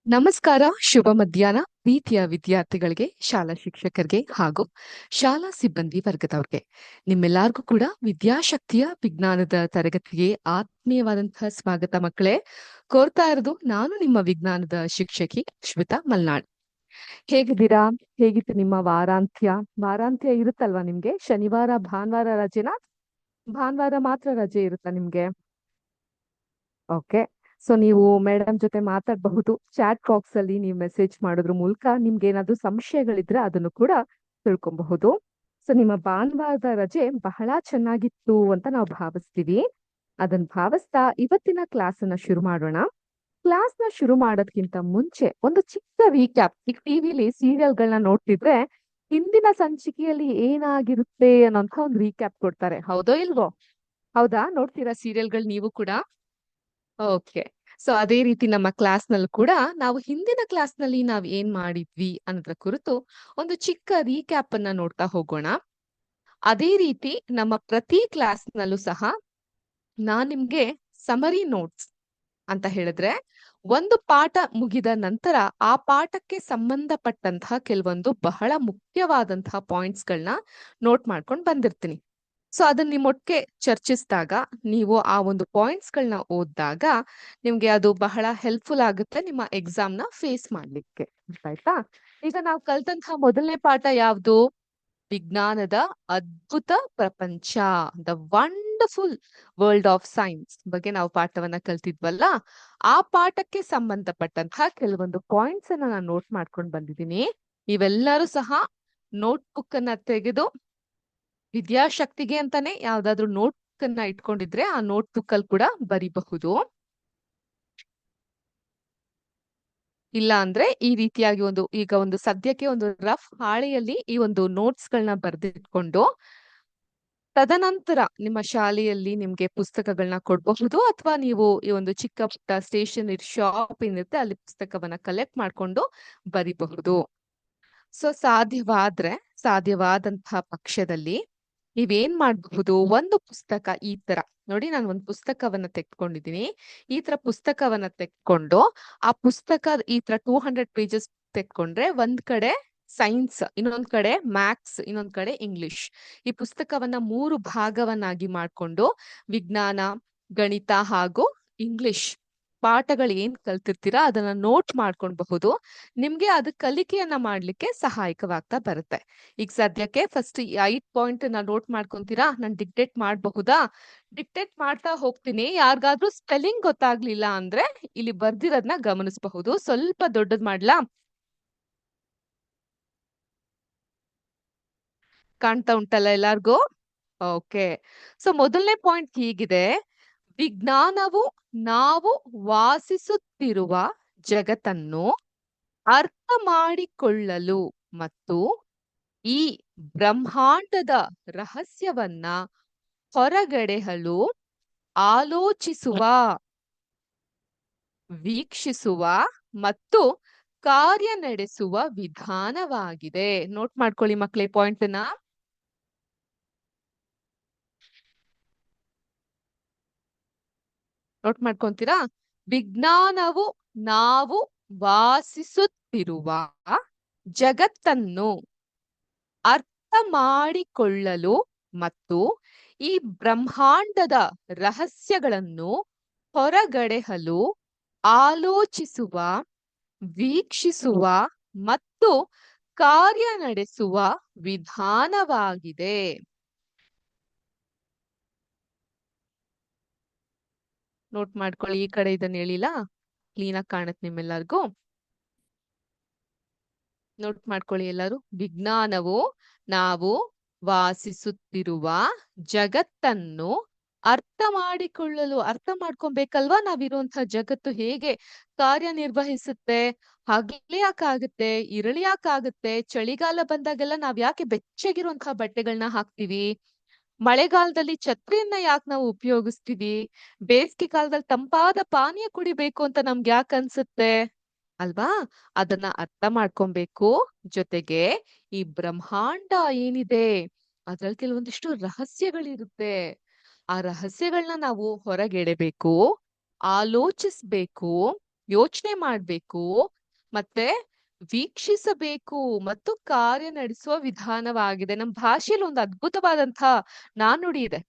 ನಮಸ್ಕಾರ, ಶುಭ ಮಧ್ಯಾಹ್ನ ಪ್ರೀತಿಯ ವಿದ್ಯಾರ್ಥಿಗಳಿಗೆ, ಶಾಲಾ ಶಿಕ್ಷಕರಿಗೆ ಹಾಗೂ ಶಾಲಾ ಸಿಬ್ಬಂದಿ ವರ್ಗದವ್ರಿಗೆ. ನಿಮ್ಮೆಲ್ಲರಿಗೂ ಕೂಡ ವಿದ್ಯಾಶಕ್ತಿಯ ವಿಜ್ಞಾನದ ತರಗತಿಗೆ ಆತ್ಮೀಯವಾದಂತಹ ಸ್ವಾಗತ ಮಕ್ಕಳೇ. ಕೋರ್ತಾ ಇರೋದು ನಾನು ನಿಮ್ಮ ವಿಜ್ಞಾನದ ಶಿಕ್ಷಕಿ ಶ್ವೇತಾ ಮಲ್ನಾಡ್. ಹೇಗಿದ್ದೀರಾ? ಹೇಗಿತ್ತು ನಿಮ್ಮ ವಾರಾಂತ್ಯ? ವಾರಾಂತ್ಯ ಇರುತ್ತಲ್ವಾ ನಿಮ್ಗೆ? ಶನಿವಾರ ಭಾನುವಾರ ರಜೆನಾ? ಭಾನುವಾರ ಮಾತ್ರ ರಜೆ ಇರುತ್ತಾ ನಿಮ್ಗೆ? ಓಕೆ. ಸೊ ನೀವು ಮೇಡಮ್ ಜೊತೆ ಮಾತಾಡಬಹುದು. ಚಾಟ್ ಬಾಕ್ಸ್ ಅಲ್ಲಿ ನೀವು ಮೆಸೇಜ್ ಮಾಡೋದ್ರ ಮೂಲಕ ನಿಮ್ಗೆ ಏನಾದ್ರು ಸಂಶಯಗಳಿದ್ರೆ ಅದನ್ನು ಕೂಡ ತಿಳ್ಕೊಬಹುದು. ಸೊ ನಿಮ್ಮ ಭಾನುವಾರದ ರಜೆ ಬಹಳ ಚೆನ್ನಾಗಿತ್ತು ಅಂತ ನಾವು ಭಾವಿಸ್ತೀವಿ. ಅದನ್ನ ಭಾವಿಸ್ತಾ ಇವತ್ತಿನ ಕ್ಲಾಸ್ ಅನ್ನ ಶುರು ಮಾಡೋಣ. ಕ್ಲಾಸ್ ನ ಶುರು ಮಾಡೋದ್ಕಿಂತ ಮುಂಚೆ ಒಂದು ಚಿಕ್ಕ ರೀಕ್ಯಾಪ್. ಈಗ ಟಿವಿಲಿ ಸೀರಿಯಲ್ಗಳನ್ನ ನೋಡ್ತಿದ್ರೆ ಹಿಂದಿನ ಸಂಚಿಕೆಯಲ್ಲಿ ಏನಾಗಿರುತ್ತೆ ಅನ್ನೋಂಥ ಒಂದು ರೀಕ್ಯಾಪ್ ಕೊಡ್ತಾರೆ. ಹೌದೋ ಇಲ್ವೋ? ಹೌದಾ? ನೋಡ್ತೀರಾ ಸೀರಿಯಲ್ಗಳು ನೀವು ಕೂಡ? ಓಕೆ. ಸೊ ಅದೇ ರೀತಿ ನಮ್ಮ ಕ್ಲಾಸ್ ನಲ್ಲಿ ಕೂಡ ನಾವು ಹಿಂದಿನ ಕ್ಲಾಸ್ ನಲ್ಲಿ ನಾವ್ ಏನ್ ಮಾಡಿದ್ವಿ ಅನ್ನೋದ್ರ ಕುರಿತು ಒಂದು ಚಿಕ್ಕ ರೀಕ್ಯಾಪ್ ಅನ್ನ ನೋಡ್ತಾ ಹೋಗೋಣ. ಅದೇ ರೀತಿ ನಮ್ಮ ಪ್ರತಿ ಕ್ಲಾಸ್ ನಲ್ಲೂ ಸಹ ನಾನ್ ನಿಮ್ಗೆ ಸಮರಿ ನೋಟ್ಸ್ ಅಂತ ಹೇಳಿದ್ರೆ ಒಂದು ಪಾಠ ಮುಗಿದ ನಂತರ ಆ ಪಾಠಕ್ಕೆ ಸಂಬಂಧಪಟ್ಟಂತಹ ಕೆಲವೊಂದು ಬಹಳ ಮುಖ್ಯವಾದಂತಹ ಪಾಯಿಂಟ್ಸ್ ಗಳನ್ನ ನೋಟ್ ಮಾಡ್ಕೊಂಡು ಬಂದಿರ್ತೀನಿ. ಸೊ ಅದನ್ನ ನಿಮ್ಮೊಟ್ಟಿಗೆ ಚರ್ಚಿಸಿದಾಗ ನೀವು ಆ ಒಂದು ಪಾಯಿಂಟ್ಸ್ ಗಳನ್ನ ಓದಿದಾಗ ನಿಮ್ಗೆ ಅದು ಬಹಳ ಹೆಲ್ಪ್ಫುಲ್ ಆಗುತ್ತೆ ನಿಮ್ಮ ಎಕ್ಸಾಮ್ ನ ಫೇಸ್ ಮಾಡ್ಲಿಕ್ಕೆ. ಆಯ್ತಾ? ಈಗ ನಾವು ಕಲ್ತಂತಹ ಮೊದಲನೇ ಪಾಠ ಯಾವ್ದು? ವಿಜ್ಞಾನದ ಅದ್ಭುತ ಪ್ರಪಂಚ, the wonderful world of science ಬಗ್ಗೆ ನಾವು ಪಾಠವನ್ನ ಕಲ್ತಿದ್ವಲ್ಲ. ಆ ಪಾಠಕ್ಕೆ ಸಂಬಂಧಪಟ್ಟಂತಹ ಕೆಲವೊಂದು ಪಾಯಿಂಟ್ಸ್ ಅನ್ನ ನಾನು ನೋಟ್ ಮಾಡ್ಕೊಂಡು ಬಂದಿದ್ದೀನಿ. ನೀವೆಲ್ಲರೂ ಸಹ ನೋಟ್ ಬುಕ್ ಅನ್ನ ತೆಗೆದು ವಿದ್ಯಾಶಕ್ತಿಗೆ ಅಂತಾನೆ ಯಾವ್ದಾದ್ರು ನೋಟ್ ಅನ್ನ ಇಟ್ಕೊಂಡಿದ್ರೆ ಆ ನೋಟ್ ಬುಕ್ ಅಲ್ಲಿ ಕೂಡ ಬರಿಬಹುದು. ಇಲ್ಲ ಅಂದ್ರೆ ಈ ರೀತಿಯಾಗಿ ಈಗ ಒಂದು ಸದ್ಯಕ್ಕೆ ಒಂದು ರಫ್ ಹಾಳೆಯಲ್ಲಿ ಈ ಒಂದು ನೋಟ್ಸ್ ಗಳನ್ನ ಬರೆದಿಟ್ಕೊಂಡು ತದನಂತರ ನಿಮ್ಮ ಶಾಲೆಯಲ್ಲಿ ನಿಮ್ಗೆ ಪುಸ್ತಕಗಳನ್ನ ಕೊಡಬಹುದು, ಅಥವಾ ನೀವು ಈ ಒಂದು ಚಿಕ್ಕ ಪುಟ್ಟ ಸ್ಟೇಷನರಿ ಶಾಪ್ ಏನಿರುತ್ತೆ ಅಲ್ಲಿ ಪುಸ್ತಕವನ್ನ ಕಲೆಕ್ಟ್ ಮಾಡ್ಕೊಂಡು ಬರಿಬಹುದು. ಸೊ ಸಾಧ್ಯವಾದಂತಹ ಪಕ್ಷದಲ್ಲಿ ನೀವೇನ್ ಮಾಡಬಹುದು, ಒಂದು ಪುಸ್ತಕ ಈ ತರ ನೋಡಿ, ನಾನು ಒಂದು ಪುಸ್ತಕವನ್ನ ತೆಗೆದುಕೊಂಡಿದ್ದೀನಿ. ಈ ತರ ಪುಸ್ತಕವನ್ನ ತೆಗೆದುಕೊಂಡು ಆ ಪುಸ್ತಕ ಈ ತರ 200 ಪೇಜಸ್ ತೆಗೆದುಕೊಂಡ್ರೆ ಒಂದ್ ಕಡೆ ಸೈನ್ಸ್, ಇನ್ನೊಂದ್ ಕಡೆ ಮ್ಯಾಥ್ಸ್, ಇನ್ನೊಂದ್ ಕಡೆ ಇಂಗ್ಲಿಷ್. ಈ ಪುಸ್ತಕವನ್ನ 3 ಭಾಗವನ್ನಾಗಿ ಮಾಡ್ಕೊಂಡು ವಿಜ್ಞಾನ, ಗಣಿತ ಹಾಗೂ ಇಂಗ್ಲಿಷ್ ಪಾಠಗಳು ಏನ್ ಕಲ್ತಿರ್ತೀರಾ ಅದನ್ನ ನೋಟ್ ಮಾಡ್ಕೊಳ್ಬಹುದು. ನಿಮ್ಗೆ ಅದು ಕಲಿಕೆಯನ್ನ ಮಾಡ್ಲಿಕ್ಕೆ ಸಹಾಯಕವಾಗ್ತಾ ಬರುತ್ತೆ. ಈಗ ಸದ್ಯಕ್ಕೆ ಫಸ್ಟ್ 5 ಪಾಯಿಂಟ್ ನೋಟ್ ಮಾಡ್ಕೊಂತೀರಾ? ನಾನು ಡಿಕ್ಟೇಟ್ ಮಾಡಬಹುದಾ? ಡಿಕ್ಟೇಟ್ ಮಾಡ್ತಾ ಹೋಗ್ತೀನಿ. ಯಾರಿಗಾದ್ರೂ ಸ್ಪೆಲ್ಲಿಂಗ್ ಗೊತ್ತಾಗ್ಲಿಲ್ಲ ಅಂದ್ರೆ ಇಲ್ಲಿ ಬರ್ದಿರೋದನ್ನ ಗಮನಿಸಬಹುದು. ಸ್ವಲ್ಪ ದೊಡ್ಡದ್ ಮಾಡ್ಲಾ? ಕಾಣ್ತಾ ಉಂಟಲ್ಲ ಎಲ್ಲಾರ್ಗೂ? ಓಕೆ. ಸೊ ಮೊದಲನೇ ಪಾಯಿಂಟ್ ಹೀಗಿದೆ: ವಿಜ್ಞಾನವು ನಾವು ವಾಸಿಸುತ್ತಿರುವ ಜಗತ್ತನ್ನು ಅರ್ಥ ಮಾಡಿಕೊಳ್ಳಲು ಮತ್ತು ಈ ಬ್ರಹ್ಮಾಂಡದ ರಹಸ್ಯವನ್ನ ಹೊರಗಡೆಯಲು ಆಲೋಚಿಸುವ, ವೀಕ್ಷಿಸುವ ಮತ್ತು ಕಾರ್ಯ ನಡೆಸುವ ವಿಧಾನವಾಗಿದೆ. ನೋಟ್ ಮಾಡ್ಕೊಳ್ಳಿ ಮಕ್ಕಳೇ ಪಾಯಿಂಟ್ ನ. ನೋಟ್ ಮಾಡ್ಕೊಂತೀರಾ? ವಿಜ್ಞಾನವು ನಾವು ವಾಸಿಸುತ್ತಿರುವ ಜಗತ್ತನ್ನು ಅರ್ಥ ಮಾಡಿಕೊಳ್ಳಲು ಮತ್ತು ಈ ಬ್ರಹ್ಮಾಂಡದ ರಹಸ್ಯಗಳನ್ನು ಹೊರಗಡೆಯಲು ಆಲೋಚಿಸುವ, ವೀಕ್ಷಿಸುವ ಮತ್ತು ಕಾರ್ಯ ನಡೆಸುವ ವಿಧಾನವಾಗಿದೆ. ನೋಟ್ ಮಾಡ್ಕೊಳ್ಳಿ. ಈ ಕಡೆ ಇದನ್ನ ಹೇಳಿಲ್ಲ, ಕ್ಲೀನ್ ಆಗಿ ಕಾಣುತ್ತೆ ನಿಮ್ಮೆಲ್ಲರಿಗೂ. ನೋಟ್ ಮಾಡ್ಕೊಳ್ಳಿ ಎಲ್ಲರೂ. ವಿಜ್ಞಾನವು ನಾವು ವಾಸಿಸುತ್ತಿರುವ ಜಗತ್ತನ್ನು ಅರ್ಥ ಮಾಡಿಕೊಳ್ಳಲು, ಅರ್ಥ ಮಾಡ್ಕೊಬೇಕಲ್ವಾ ನಾವಿರುವಂತಹ ಜಗತ್ತು ಹೇಗೆ ಕಾರ್ಯನಿರ್ವಹಿಸುತ್ತೆ. ಹಗಲು ಯಾಕಾಗುತ್ತೆ, ಇರಳು ಯಾಕಾಗುತ್ತೆ, ಚಳಿಗಾಲ ಬಂದಾಗೆಲ್ಲ ನಾವ್ ಯಾಕೆ ಬೆಚ್ಚಗಿರುವಂತಹ ಬಟ್ಟೆಗಳನ್ನ ಹಾಕ್ತಿವಿ, ಮಳೆಗಾಲದಲ್ಲಿ ಛತ್ರಿಯನ್ನ ಯಾಕೆ ನಾವು ಉಪಯೋಗಿಸ್ತೀವಿ, ಬೇಸಿಗೆ ಕಾಲದಲ್ಲಿ ತಂಪಾದ ಪಾನೀಯ ಕುಡಿಬೇಕು ಅಂತ ನಮ್ಗೆ ಯಾಕೆ ಅನ್ಸುತ್ತೆ ಅಲ್ವಾ? ಅದನ್ನ ಅರ್ಥ ಮಾಡ್ಕೊಬೇಕು. ಜೊತೆಗೆ ಈ ಬ್ರಹ್ಮಾಂಡ ಏನಿದೆ ಅದ್ರಲ್ಲಿ ಕೆಲವೊಂದಿಷ್ಟು ರಹಸ್ಯಗಳಿರುತ್ತೆ. ಆ ರಹಸ್ಯಗಳನ್ನ ನಾವು ಹೊರಗೆಡಬೇಕು, ಆಲೋಚಿಸ್ಬೇಕು, ಯೋಚನೆ ಮಾಡ್ಬೇಕು, ಮತ್ತೆ ವೀಕ್ಷಿಸಬೇಕು ಮತ್ತು ಕಾರ್ಯ ನಡೆಸುವ ವಿಧಾನವಾಗಿದೆ. ನಮ್ಮ ಭಾಷೆಯಲ್ಲಿ ಒಂದು ಅದ್ಭುತವಾದಂತಹ ನಾಣ್ಣುಡಿ ಇದೆ.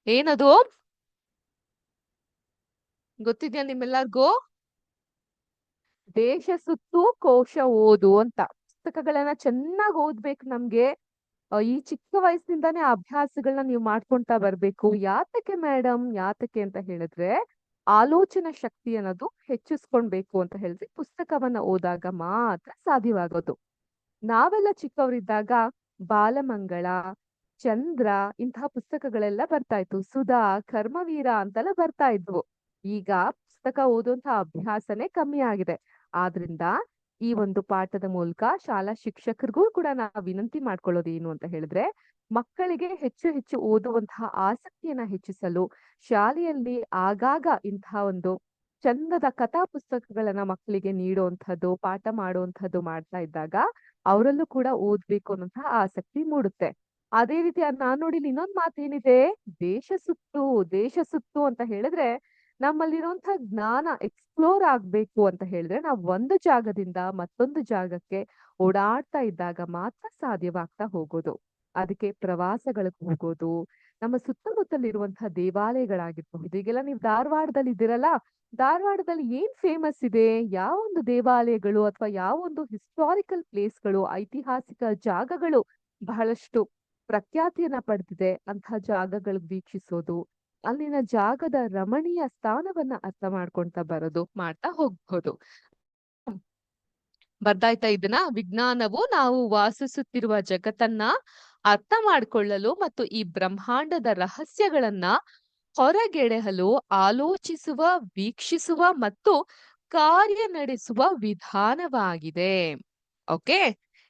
ಏನದು ಗೊತ್ತಿದ್ಯಾ ನಿಮ್ಮೆಲ್ಲರಿಗೂ? ದೇಶ ಸುತ್ತು ಕೋಶ ಓದು ಅಂತ. ಪುಸ್ತಕಗಳನ್ನ ಚೆನ್ನಾಗಿ ಓದ್ಬೇಕು ನಮ್ಗೆ. ಈ ಚಿಕ್ಕ ವಯಸ್ಸಿನಿಂದಾನೇ ಅಭ್ಯಾಸಗಳನ್ನ ನೀವು ಮಾಡ್ಕೊಂತಾ ಬರ್ಬೇಕು. ಯಾತಕ್ಕೆ ಮೇಡಮ್, ಯಾತಕ್ಕೆ ಅಂತ ಹೇಳಿದ್ರೆ ಆಲೋಚನಾ ಶಕ್ತಿ ಅನ್ನೋದು ಹೆಚ್ಚಿಸ್ಕೊಳ್ಬೇಕು ಅಂತ ಹೇಳಿದ್ರೆ ಪುಸ್ತಕವನ್ನ ಓದಾಗ ಮಾತ್ರ ಸಾಧ್ಯವಾಗೋದು. ನಾವೆಲ್ಲ ಚಿಕ್ಕವರಿದ್ದಾಗ ಬಾಲಮಂಗಳ, ಚಂದ್ರ ಇಂತಹ ಪುಸ್ತಕಗಳೆಲ್ಲ ಬರ್ತಾ ಇತ್ತು. ಸುಧಾ, ಕರ್ಮವೀರ ಅಂತೆಲ್ಲ ಬರ್ತಾ ಇದ್ವು. ಈಗ ಪುಸ್ತಕ ಓದುವಂತ ಅಭ್ಯಾಸನೇ ಕಮ್ಮಿ ಆಗಿದೆ. ಆದ್ರಿಂದ ಈ ಒಂದು ಪಾಠದ ಮೂಲಕ ಶಾಲಾ ಶಿಕ್ಷಕರಿಗೂ ಕೂಡ ನಾವು ವಿನಂತಿ ಮಾಡ್ಕೊಳ್ಳೋದು ಏನು ಅಂತ ಹೇಳಿದ್ರೆ, ಮಕ್ಕಳಿಗೆ ಹೆಚ್ಚು ಹೆಚ್ಚು ಓದುವಂತಹ ಆಸಕ್ತಿಯನ್ನ ಹೆಚ್ಚಿಸಲು ಶಾಲೆಯಲ್ಲಿ ಆಗಾಗ ಇಂತಹ ಒಂದು ಚಂದದ ಕಥಾ ಪುಸ್ತಕಗಳನ್ನ ಮಕ್ಕಳಿಗೆ ನೀಡುವಂಥದ್ದು, ಪಾಠ ಮಾಡುವಂಥದ್ದು ಮಾಡ್ತಾ ಇದ್ದಾಗ ಅವರಲ್ಲೂ ಕೂಡ ಓದ್ಬೇಕು ಅನ್ನೋಂತಹ ಆಸಕ್ತಿ ಮೂಡುತ್ತೆ. ಅದೇ ರೀತಿ ನಾನ್ ನೋಡಿ ಇನ್ನೊಂದ್ ಮಾತೇನಿದೆ, ದೇಶ ಸುತ್ತು, ದೇಶ ಸುತ್ತು ಅಂತ ಹೇಳಿದ್ರೆ ನಮ್ಮಲ್ಲಿರುವಂತಹ ಜ್ಞಾನ ಎಕ್ಸ್ಪ್ಲೋರ್ ಆಗ್ಬೇಕು ಅಂತ ಹೇಳಿದ್ರೆ ನಾವು ಒಂದು ಜಾಗದಿಂದ ಮತ್ತೊಂದು ಜಾಗಕ್ಕೆ ಓಡಾಡ್ತಾ ಇದ್ದಾಗ ಮಾತ್ರ ಸಾಧ್ಯವಾಗ್ತಾ ಹೋಗೋದು. ಅದಕ್ಕೆ ಪ್ರವಾಸಗಳಿಗೆ ಹೋಗೋದು, ನಮ್ಮ ಸುತ್ತಮುತ್ತಲಿರುವಂತಹ ದೇವಾಲಯಗಳಾಗಿರ್ಬಹುದು. ಈಗೆಲ್ಲ ನೀವು ಧಾರವಾಡದಲ್ಲಿ ಇದ್ದೀರಲ್ಲ, ಧಾರವಾಡದಲ್ಲಿ ಏನ್ ಫೇಮಸ್ ಇದೆ, ಯಾವ ಒಂದು ದೇವಾಲಯಗಳು ಅಥವಾ ಯಾವ ಒಂದು ಹಿಸ್ಟಾರಿಕಲ್ ಪ್ಲೇಸ್ಗಳು, ಐತಿಹಾಸಿಕ ಜಾಗಗಳು ಬಹಳಷ್ಟು ಪ್ರಖ್ಯಾತಿಯನ್ನ ಪಡೆದಿದೆ ಅಂತಹ ಜಾಗಗಳಿಗೆ ವೀಕ್ಷಿಸೋದು, ಅಲ್ಲಿನ ಜಾಗದ ರಮಣೀಯ ಸ್ಥಾನವನ್ನ ಅರ್ಥ ಮಾಡ್ಕೊಂತ ಬರೋದು ಮಾಡ್ತಾ ಹೋಗ್ಬೋದು. ಬರ್ದಾಯ್ತಾ ಇದನ್ನ? ವಿಜ್ಞಾನವು ನಾವು ವಾಸಿಸುತ್ತಿರುವ ಜಗತ್ತನ್ನ ಅರ್ಥ ಮಾಡ್ಕೊಳ್ಳಲು ಮತ್ತು ಈ ಬ್ರಹ್ಮಾಂಡದ ರಹಸ್ಯಗಳನ್ನ ಹೊರಗೆಳೆಯಲು ಆಲೋಚಿಸುವ, ವೀಕ್ಷಿಸುವ ಮತ್ತು ಕಾರ್ಯ ನಡೆಸುವ ವಿಧಾನವಾಗಿದೆ. ಓಕೆ,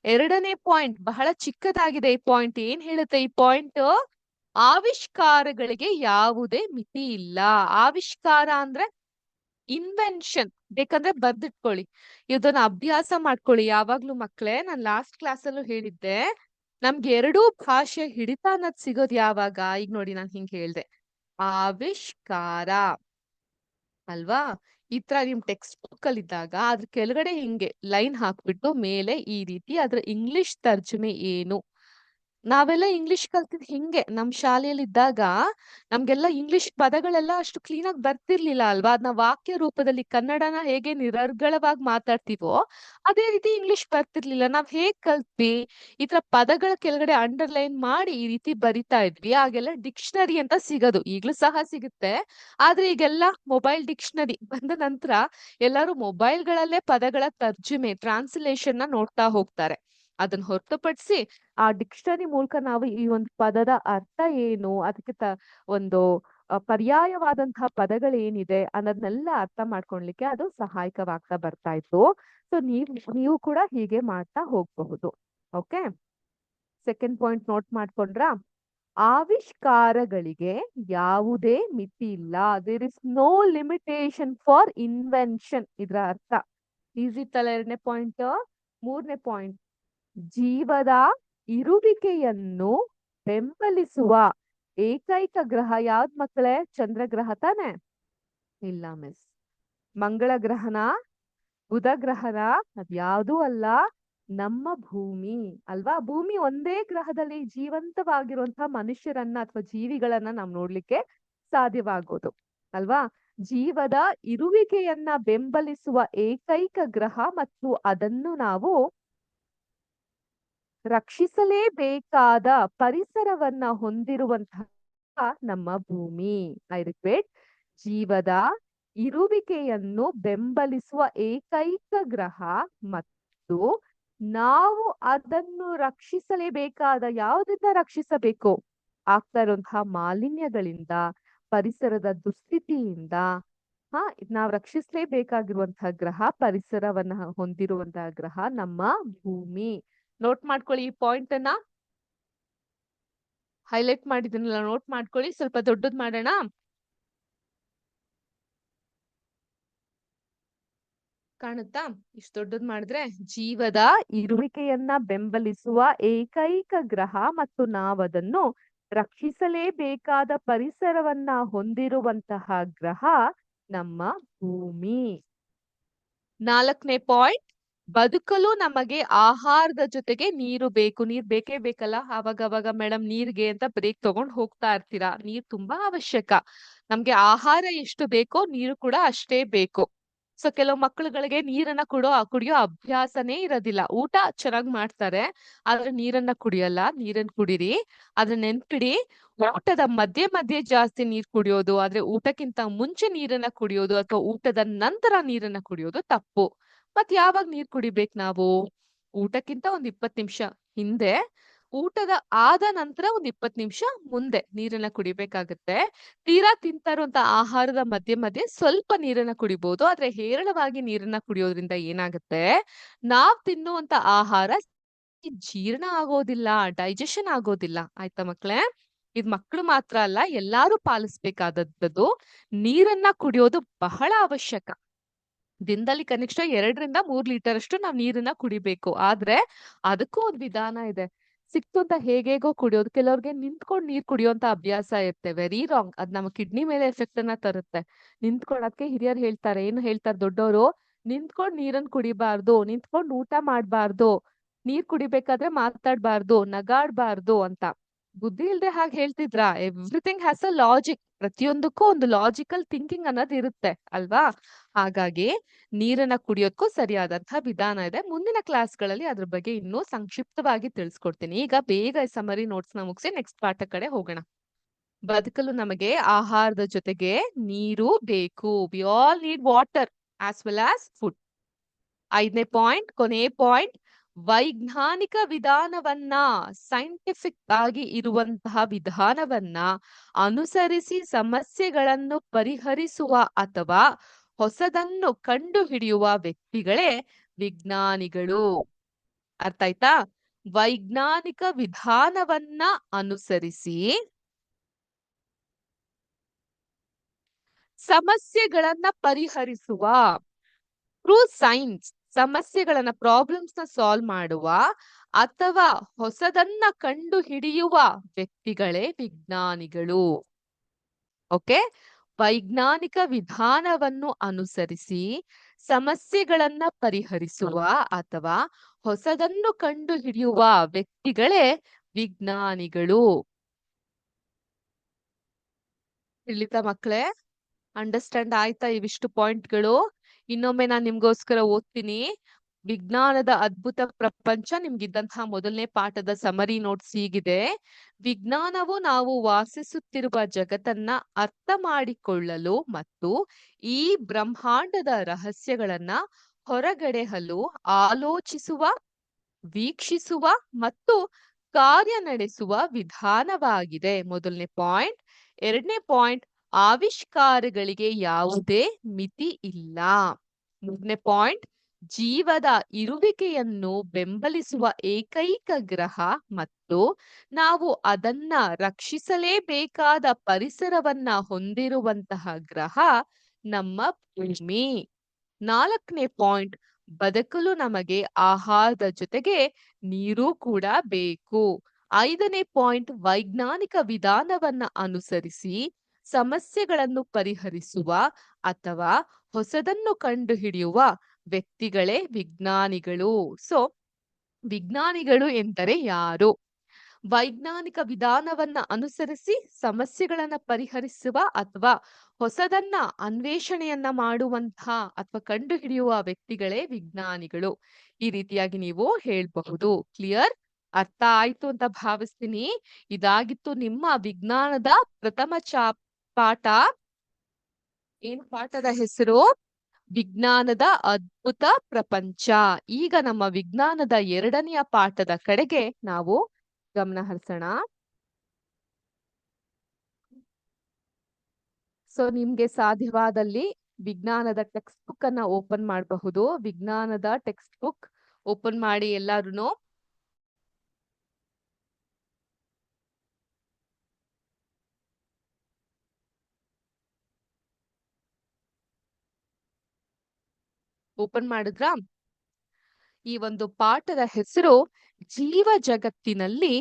ಎರಡನೇ ಪಾಯಿಂಟ್ ಬಹಳ ಚಿಕ್ಕದಾಗಿದೆ. ಈ ಪಾಯಿಂಟ್ ಏನ್ ಹೇಳುತ್ತೆ? ಈ ಪಾಯಿಂಟ್ ಆವಿಷ್ಕಾರಗಳಿಗೆ ಯಾವುದೇ ಮಿತಿ ಇಲ್ಲ. ಆವಿಷ್ಕಾರ ಅಂದ್ರೆ ಇನ್ವೆನ್ಷನ್. ಬೇಕಂದ್ರೆ ಬರ್ದಿಟ್ಕೊಳ್ಳಿ, ಇದನ್ನ ಅಭ್ಯಾಸ ಮಾಡ್ಕೊಳ್ಳಿ ಯಾವಾಗ್ಲೂ ಮಕ್ಳೇ. ನಾನ್ ಲಾಸ್ಟ್ ಕ್ಲಾಸ್ ಅಲ್ಲೂ ಹೇಳಿದ್ದೆ, ನಮ್ಗೆ ಎರಡೂ ಭಾಷೆ ಹಿಡಿತ ಅನ್ನೋದ್ ಸಿಗೋದ್ ಯಾವಾಗ? ಈಗ ನೋಡಿ, ನಾನ್ ಹಿಂಗ್ ಹೇಳ್ದೆ, ಆವಿಷ್ಕಾರ ಅಲ್ವಾ? ಈ ತರ ನಿಮ್ ಟೆಕ್ಸ್ಟ್ ಬುಕ್ ಅಲ್ಲಿ ಇದ್ದಾಗ ಅದ್ರ ಕೆಳಗಡೆ ಹಿಂಗೆ ಲೈನ್ ಹಾಕ್ಬಿಟ್ಟು ಮೇಲೆ ಈ ರೀತಿ ಅದ್ರ ಇಂಗ್ಲಿಷ್ ತರ್ಜುಮೆ ಏನು. ನಾವೆಲ್ಲ ಇಂಗ್ಲಿಷ್ ಕಲ್ತಿದ್ ಹಿಂಗೆ. ನಮ್ ಶಾಲೆಯಲ್ಲಿ ಇದ್ದಾಗ ನಮ್ಗೆಲ್ಲ ಇಂಗ್ಲಿಷ್ ಪದಗಳೆಲ್ಲ ಅಷ್ಟು ಕ್ಲೀನ್ ಆಗಿ ಬರ್ತಿರ್ಲಿಲ್ಲ ಅಲ್ವಾ? ಅದ್ನ ವಾಕ್ಯ ರೂಪದಲ್ಲಿ ಕನ್ನಡನ ಹೇಗೆ ನಿರರ್ಗಳವಾಗಿ ಮಾತಾಡ್ತೀವೋ ಅದೇ ರೀತಿ ಇಂಗ್ಲಿಷ್ ಬರ್ತಿರ್ಲಿಲ್ಲ. ನಾವ್ ಹೇಗ್ ಕಲ್ತ್ವಿ? ಈ ತರ ಪದಗಳ ಕೆಳಗಡೆ ಅಂಡರ್ಲೈನ್ ಮಾಡಿ ಈ ರೀತಿ ಬರಿತಾ ಇದ್ವಿ. ಆಗೆಲ್ಲ ಡಿಕ್ಷನರಿ ಅಂತ ಸಿಗೋದು, ಈಗ್ಲೂ ಸಹ ಸಿಗುತ್ತೆ. ಆದ್ರೆ ಈಗೆಲ್ಲ ಮೊಬೈಲ್ ಡಿಕ್ಷನರಿ ಬಂದ ನಂತರ ಎಲ್ಲರೂ ಮೊಬೈಲ್ಗಳಲ್ಲೇ ಪದಗಳ ತರ್ಜುಮೆ, ಟ್ರಾನ್ಸ್ಲೇಷನ್ ನ ನೋಡ್ತಾ ಹೋಗ್ತಾರೆ. ಅದನ್ನ ಹೊರತುಪಡಿಸಿ ಆ ಡಿಕ್ಷನರಿ ಮೂಲಕ ನಾವು ಈ ಒಂದು ಪದದ ಅರ್ಥ ಏನು, ಅದಕ್ಕೆ ಒಂದು ಪರ್ಯಾಯವಾದಂತಹ ಪದಗಳೇನಿದೆ ಅನ್ನೋದನ್ನೆಲ್ಲ ಅರ್ಥ ಮಾಡ್ಕೊಳ್ಲಿಕ್ಕೆ ಅದು ಸಹಾಯಕವಾಗ್ತಾ ಬರ್ತಾ ಇತ್ತು. ಸೊ ನೀವು ಕೂಡ ಹೀಗೆ ಮಾಡ್ತಾ ಹೋಗ್ಬಹುದು. ಓಕೆ, ಸೆಕೆಂಡ್ ಪಾಯಿಂಟ್ ನೋಟ್ ಮಾಡ್ಕೊಂಡ್ರ? ಆವಿಷ್ಕಾರಗಳಿಗೆ ಯಾವುದೇ ಮಿತಿ ಇಲ್ಲ. There is no limitation for invention. ಇದ್ರ ಅರ್ಥ ಈಸಿ ತಲ. ಎರಡನೇ ಪಾಯಿಂಟ್. ಮೂರನೇ ಪಾಯಿಂಟ್, ಜೀವದ ಇರುವಿಕೆಯನ್ನು ಬೆಂಬಲಿಸುವ ಏಕೈಕ ಗ್ರಹ ಯಾವ್ದ್ ಮಕ್ಕಳೇ? ಚಂದ್ರಗ್ರಹ ತಾನೆ? ಇಲ್ಲ ಮಿಸ್. ಮಂಗಳ ಗ್ರಹನ, ಬುಧ ಗ್ರಹನ ಅದ್ಯಾವುದೂ ಅಲ್ಲ, ನಮ್ಮ ಭೂಮಿ ಅಲ್ವಾ? ಭೂಮಿ ಒಂದೇ ಗ್ರಹದಲ್ಲಿ ಜೀವಂತವಾಗಿರುವಂತಹ ಮನುಷ್ಯರನ್ನ ಅಥವಾ ಜೀವಿಗಳನ್ನ ನಾವು ನೋಡ್ಲಿಕ್ಕೆ ಸಾಧ್ಯವಾಗೋದು ಅಲ್ವಾ? ಜೀವದ ಇರುವಿಕೆಯನ್ನ ಬೆಂಬಲಿಸುವ ಏಕೈಕ ಗ್ರಹ ಮತ್ತು ಅದನ್ನು ನಾವು ರಕ್ಷಿಸಲೇಬೇಕಾದ ಪರಿಸರವನ್ನ ಹೊಂದಿರುವಂತಹ ನಮ್ಮ ಭೂಮಿ. ಐ ರಿಪೀಟ್, ಜೀವದ ಇರುವಿಕೆಯನ್ನು ಬೆಂಬಲಿಸುವ ಏಕೈಕ ಗ್ರಹ ಮತ್ತು ನಾವು ಅದನ್ನು ರಕ್ಷಿಸಲೇಬೇಕಾದ, ಯಾವುದನ್ನ ರಕ್ಷಿಸಬೇಕು? ಆಗ್ತಾ ಇರುವಂತಹ ಮಾಲಿನ್ಯಗಳಿಂದ, ಪರಿಸರದ ದುಸ್ಥಿತಿಯಿಂದ ನಾವ್ ರಕ್ಷಿಸಲೇಬೇಕಾಗಿರುವಂತಹ ಗ್ರಹ, ಪರಿಸರವನ್ನ ಹೊಂದಿರುವಂತಹ ಗ್ರಹ ನಮ್ಮ ಭೂಮಿ. ನೋಟ್ ಮಾಡ್ಕೊಳ್ಳಿ ಈ ಪಾಯಿಂಟ್ ಅನ್ನ. ಹೈಲೈಟ್ ಮಾಡಿದನ್ನೆಲ್ಲ ನೋಟ್ ಮಾಡ್ಕೊಳ್ಳಿ. ಸ್ವಲ್ಪ ದೊಡ್ಡದ್ ಮಾಡೋಣ. ಕಾಣುತ್ತಾ? ಇಷ್ಟು ದೊಡ್ಡದ್ ಮಾಡಿದ್ರೆ, ಜೀವದ ಇರುವಿಕೆಯನ್ನ ಬೆಂಬಲಿಸುವ ಏಕೈಕ ಗ್ರಹ ಮತ್ತು ನಾವದನ್ನು ರಕ್ಷಿಸಲೇಬೇಕಾದ ಪರಿಸರವನ್ನ ಹೊಂದಿರುವಂತಹ ಗ್ರಹ ನಮ್ಮ ಭೂಮಿ. 4ನೇ ಪಾಯಿಂಟ್, ಬದುಕಲು ನಮಗೆ ಆಹಾರದ ಜೊತೆಗೆ ನೀರು ಬೇಕು. ನೀರ್ ಬೇಕೇ ಬೇಕಲ್ಲ. ಅವಾಗ ಮೇಡಮ್ ನೀರ್ಗೆ ಅಂತ ಬ್ರೇಕ್ ತಗೊಂಡ್ ಹೋಗ್ತಾ ಇರ್ತೀರಾ. ನೀರ್ ತುಂಬಾ ಅವಶ್ಯಕ. ನಮ್ಗೆ ಆಹಾರ ಎಷ್ಟು ಬೇಕೋ ನೀರು ಕೂಡ ಅಷ್ಟೇ ಬೇಕು. ಸೊ ಕೆಲವು ಮಕ್ಕಳುಗಳಿಗೆ ನೀರನ್ನ ಕುಡಿಯೋ ಅಭ್ಯಾಸನೇ ಇರೋದಿಲ್ಲ. ಊಟ ಚೆನ್ನಾಗ್ ಮಾಡ್ತಾರೆ, ಆದ್ರೆ ನೀರನ್ನ ಕುಡಿಯಲ್ಲ. ನೀರನ್ನ ಕುಡೀರಿ. ಆದ್ರೆ ನೆನ್ಪಿಡಿ, ಊಟದ ಮಧ್ಯೆ ಮಧ್ಯೆ ಜಾಸ್ತಿ ನೀರ್ ಕುಡಿಯೋದು, ಆದ್ರೆ ಊಟಕ್ಕಿಂತ ಮುಂಚೆ ನೀರನ್ನ ಕುಡಿಯೋದು ಅಥವಾ ಊಟದ ನಂತರ ನೀರನ್ನ ಕುಡಿಯೋದು ತಪ್ಪು. ಮತ್ ಯಾವಾಗ ನೀರ್ ಕುಡಿಬೇಕು ನಾವು? ಊಟಕ್ಕಿಂತ ಒಂದ್ 20 ನಿಮಿಷ ಹಿಂದೆ, ಊಟದ ಆದ ನಂತರ ಒಂದ್ 20 ನಿಮಿಷ ಮುಂದೆ ನೀರನ್ನ ಕುಡಿಬೇಕಾಗತ್ತೆ. ತೀರಾ ತಿಂತಾ ಇರುವಂತ ಆಹಾರದ ಮಧ್ಯೆ ಮಧ್ಯೆ ಸ್ವಲ್ಪ ನೀರನ್ನ ಕುಡಿಬಹುದು. ಆದ್ರೆ ಹೇರಳವಾಗಿ ನೀರನ್ನ ಕುಡಿಯೋದ್ರಿಂದ ಏನಾಗುತ್ತೆ, ನಾವ್ ತಿನ್ನುವಂತ ಆಹಾರ ಜೀರ್ಣ ಆಗೋದಿಲ್ಲ, ಡೈಜೆಷನ್ ಆಗೋದಿಲ್ಲ. ಆಯ್ತಾ ಮಕ್ಳೇ? ಇದ್ ಮಕ್ಳು ಮಾತ್ರ ಅಲ್ಲ, ಎಲ್ಲಾರು ಪಾಲಿಸ್ಬೇಕಾದದ್ದು. ನೀರನ್ನ ಕುಡಿಯೋದು ಬಹಳ ಅವಶ್ಯಕ. ದಿನದಲ್ಲಿ ಕನಿಷ್ಠ 2 ರಿಂದ 3 ಲೀಟರ್ ಅಷ್ಟು ನಾವ್ ನೀರನ್ನ ಕುಡಿಬೇಕು. ಆದ್ರೆ ಅದಕ್ಕೂ ಒಂದ್ ವಿಧಾನ ಇದೆ. ಸಿಕ್ತು ಅಂತ ಹೇಗೇಗೋ ಕುಡಿಯೋದು. ಕೆಲವ್ರಿಗೆ ನಿಂತ್ಕೊಂಡ್ ನೀರ್ ಕುಡಿಯೋಂತ ಅಭ್ಯಾಸ ಇರುತ್ತೆ. Very wrong. ಅದ್ ನಮ್ಮ ಕಿಡ್ನಿ ಮೇಲೆ ಎಫೆಕ್ಟ್ ಅನ್ನ ತರುತ್ತೆ. ನಿಂತ್ಕೊಳ್ಳೋದಕ್ಕೆ ಹಿರಿಯರು ಹೇಳ್ತಾರೆ. ಏನು ಹೇಳ್ತಾರೆ ದೊಡ್ಡವರು? ನಿಂತ್ಕೊಂಡ್ ನೀರನ್ ಕುಡಿಬಾರ್ದು, ನಿಂತ್ಕೊಂಡ್ ಊಟ ಮಾಡ್ಬಾರ್ದು, ನೀರ್ ಕುಡಿಬೇಕಾದ್ರೆ ಮಾತಾಡ್ಬಾರ್ದು, ನಗಾಡ್ಬಾರ್ದು ಅಂತ. ಬುದ್ಧಿ ಇಲ್ದೆ ಹಾಗೆ ಹೇಳ್ತಿದ್ರಾ? Everything has a logic. ಪ್ರತಿಯೊಂದಕ್ಕೂ ಒಂದು ಲಾಜಿಕಲ್ ಥಿಂಕಿಂಗ್ ಅನ್ನೋದು ಇರುತ್ತೆ ಅಲ್ವಾ? ಹಾಗಾಗಿ ನೀರನ್ನ ಕುಡಿಯೋದಕ್ಕೂ ಸರಿಯಾದಂತಹ ವಿಧಾನ ಇದೆ. ಮುಂದಿನ ಕ್ಲಾಸ್ಗಳಲ್ಲಿ ಅದ್ರ ಬಗ್ಗೆ ಇನ್ನೂ ಸಂಕ್ಷಿಪ್ತವಾಗಿ ತಿಳಿಸ್ಕೊಡ್ತೀನಿ. ಈಗ ಬೇಗ ಸಮರಿ ನೋಟ್ಸ್ ನ ಮುಗಿಸಿ ನೆಕ್ಸ್ಟ್ ಪಾಠ ಕಡೆ ಹೋಗೋಣ. ಬದುಕಲು ನಮಗೆ ಆಹಾರದ ಜೊತೆಗೆ ನೀರು ಬೇಕು. We all need water as well as food. 5ನೇ ಪಾಯಿಂಟ್, ಕೊನೆ ಪಾಯಿಂಟ್, ವೈಜ್ಞಾನಿಕ ವಿಧಾನವನ್ನ, ಸೈಂಟಿಫಿಕ್ ಆಗಿ ಇರುವಂತಹ ವಿಧಾನವನ್ನ ಅನುಸರಿಸಿ ಸಮಸ್ಯೆಗಳನ್ನು ಪರಿಹರಿಸುವ ಅಥವಾ ಹೊಸದನ್ನು ಕಂಡುಹಿಡಿಯುವ ವ್ಯಕ್ತಿಗಳೇ ವಿಜ್ಞಾನಿಗಳು. ಅರ್ಥ ಆಯ್ತಾ? ವೈಜ್ಞಾನಿಕ ವಿಧಾನವನ್ನ ಅನುಸರಿಸಿ ಸಮಸ್ಯೆಗಳನ್ನ ಪರಿಹರಿಸುವ, ಥ್ರೂ ಸೈನ್ಸ್ ಸಮಸ್ಯೆಗಳನ್ನ, ಪ್ರಾಬ್ಲಮ್ಸ್ ನ ಸಾಲ್ವ್ ಮಾಡುವ ಅಥವಾ ಹೊಸದನ್ನ ಕಂಡು ಹಿಡಿಯುವ ವ್ಯಕ್ತಿಗಳೇ ವಿಜ್ಞಾನಿಗಳು. ಓಕೆ? ವೈಜ್ಞಾನಿಕ ವಿಧಾನವನ್ನು ಅನುಸರಿಸಿ ಸಮಸ್ಯೆಗಳನ್ನ ಪರಿಹರಿಸುವ ಅಥವಾ ಹೊಸದನ್ನು ಕಂಡು ಹಿಡಿಯುವ ವ್ಯಕ್ತಿಗಳೇ ವಿಜ್ಞಾನಿಗಳು. ತಿಳಿತಾ ಮಕ್ಕಳೇ? ಅಂಡರ್ಸ್ಟ್ಯಾಂಡ್ ಆಯ್ತಾ ಇವಿಷ್ಟು ಪಾಯಿಂಟ್ಗಳು? ಇನ್ನೊಮ್ಮೆ ನಾನ್ ನಿಮ್ಗೋಸ್ಕರ ಓದ್ತೀನಿ. ವಿಜ್ಞಾನದ ಅದ್ಭುತ ಪ್ರಪಂಚ ನಿಮ್ಗಿದ್ದಂತಹ ಮೊದಲನೇ ಪಾಠದ ಸಮರಿ ನೋಟ್ಸ್ ಹೀಗಿದೆ. ವಿಜ್ಞಾನವು ನಾವು ವಾಸಿಸುತ್ತಿರುವ ಜಗತ್ತನ್ನ ಅರ್ಥ ಮಾಡಿಕೊಳ್ಳಲು ಮತ್ತು ಈ ಬ್ರಹ್ಮಾಂಡದ ರಹಸ್ಯಗಳನ್ನ ಹೊರಗಡೆಹಲು ಆಲೋಚಿಸುವ, ವೀಕ್ಷಿಸುವ ಮತ್ತು ಕಾರ್ಯ ನಡೆಸುವ ವಿಧಾನವಾಗಿದೆ. ಮೊದಲನೇ ಪಾಯಿಂಟ್. 2ನೇ ಪಾಯಿಂಟ್, ಆವಿಷ್ಕಾರಗಳಿಗೆ ಯಾವುದೇ ಮಿತಿ ಇಲ್ಲ. 3ನೇ ಪಾಯಿಂಟ್, ಜೀವದ ಇರುವಿಕೆಯನ್ನು ಬೆಂಬಲಿಸುವ ಏಕೈಕ ಗ್ರಹ ಮತ್ತು ನಾವು ಅದನ್ನ ರಕ್ಷಿಸಲೇಬೇಕಾದ ಪರಿಸರವನ್ನ ಹೊಂದಿರುವಂತಹ ಗ್ರಹ ನಮ್ಮ ಭೂಮಿ. 4ನೇ ಪಾಯಿಂಟ್, ಬದುಕಲು ನಮಗೆ ಆಹಾರದ ಜೊತೆಗೆ ನೀರು ಕೂಡ ಬೇಕು. 5ನೇ ಪಾಯಿಂಟ್, ವೈಜ್ಞಾನಿಕ ವಿಧಾನವನ್ನ ಅನುಸರಿಸಿ ಸಮಸ್ಯೆಗಳನ್ನು ಪರಿಹರಿಸುವ ಅಥವಾ ಹೊಸದನ್ನು ಕಂಡುಹಿಡಿಯುವ ವ್ಯಕ್ತಿಗಳೇ ವಿಜ್ಞಾನಿಗಳು. ಸೊ ವಿಜ್ಞಾನಿಗಳು ಎಂದರೆ ಯಾರು? ವೈಜ್ಞಾನಿಕ ವಿಧಾನವನ್ನ ಅನುಸರಿಸಿ ಸಮಸ್ಯೆಗಳನ್ನ ಪರಿಹರಿಸುವ ಅಥವಾ ಹೊಸದನ್ನ ಅನ್ವೇಷಣೆಯನ್ನ ಮಾಡುವಂತಹ ಅಥವಾ ಕಂಡುಹಿಡಿಯುವ ವ್ಯಕ್ತಿಗಳೇ ವಿಜ್ಞಾನಿಗಳು. ಈ ರೀತಿಯಾಗಿ ನೀವು ಹೇಳ್ಬಹುದು. ಕ್ಲಿಯರ್? ಅರ್ಥ ಆಯ್ತು ಅಂತ ಭಾವಿಸ್ತೀನಿ. ಇದಾಗಿತ್ತು ನಿಮ್ಮ ವಿಜ್ಞಾನದ ಪ್ರಥಮ ಪಾಠ. ಏನ್ ಪಾಠದ ಹೆಸರು? ವಿಜ್ಞಾನದ ಅದ್ಭುತ ಪ್ರಪಂಚ. ಈಗ ನಮ್ಮ ವಿಜ್ಞಾನದ 2ನೆಯ ಪಾಠದ ಕಡೆಗೆ ನಾವು ಗಮನ ಹರಿಸೋಣ. ಸೊ ನಿಮ್ಗೆ ಸಾಧ್ಯವಾದಲ್ಲಿ ವಿಜ್ಞಾನದ ಟೆಕ್ಸ್ಟ್ ಬುಕ್ ಅನ್ನ ಓಪನ್ ಮಾಡಬಹುದು. ವಿಜ್ಞಾನದ ಟೆಕ್ಸ್ಟ್ ಬುಕ್ ಓಪನ್ ಮಾಡಿ ಎಲ್ಲಾರು. ಓಪನ್ ಮಾಡಿದ್ರ? ಈ ಒಂದು ಪಾಠದ ಹೆಸರು ಜೀವ ಜಗತ್ತಿನಲ್ಲಿ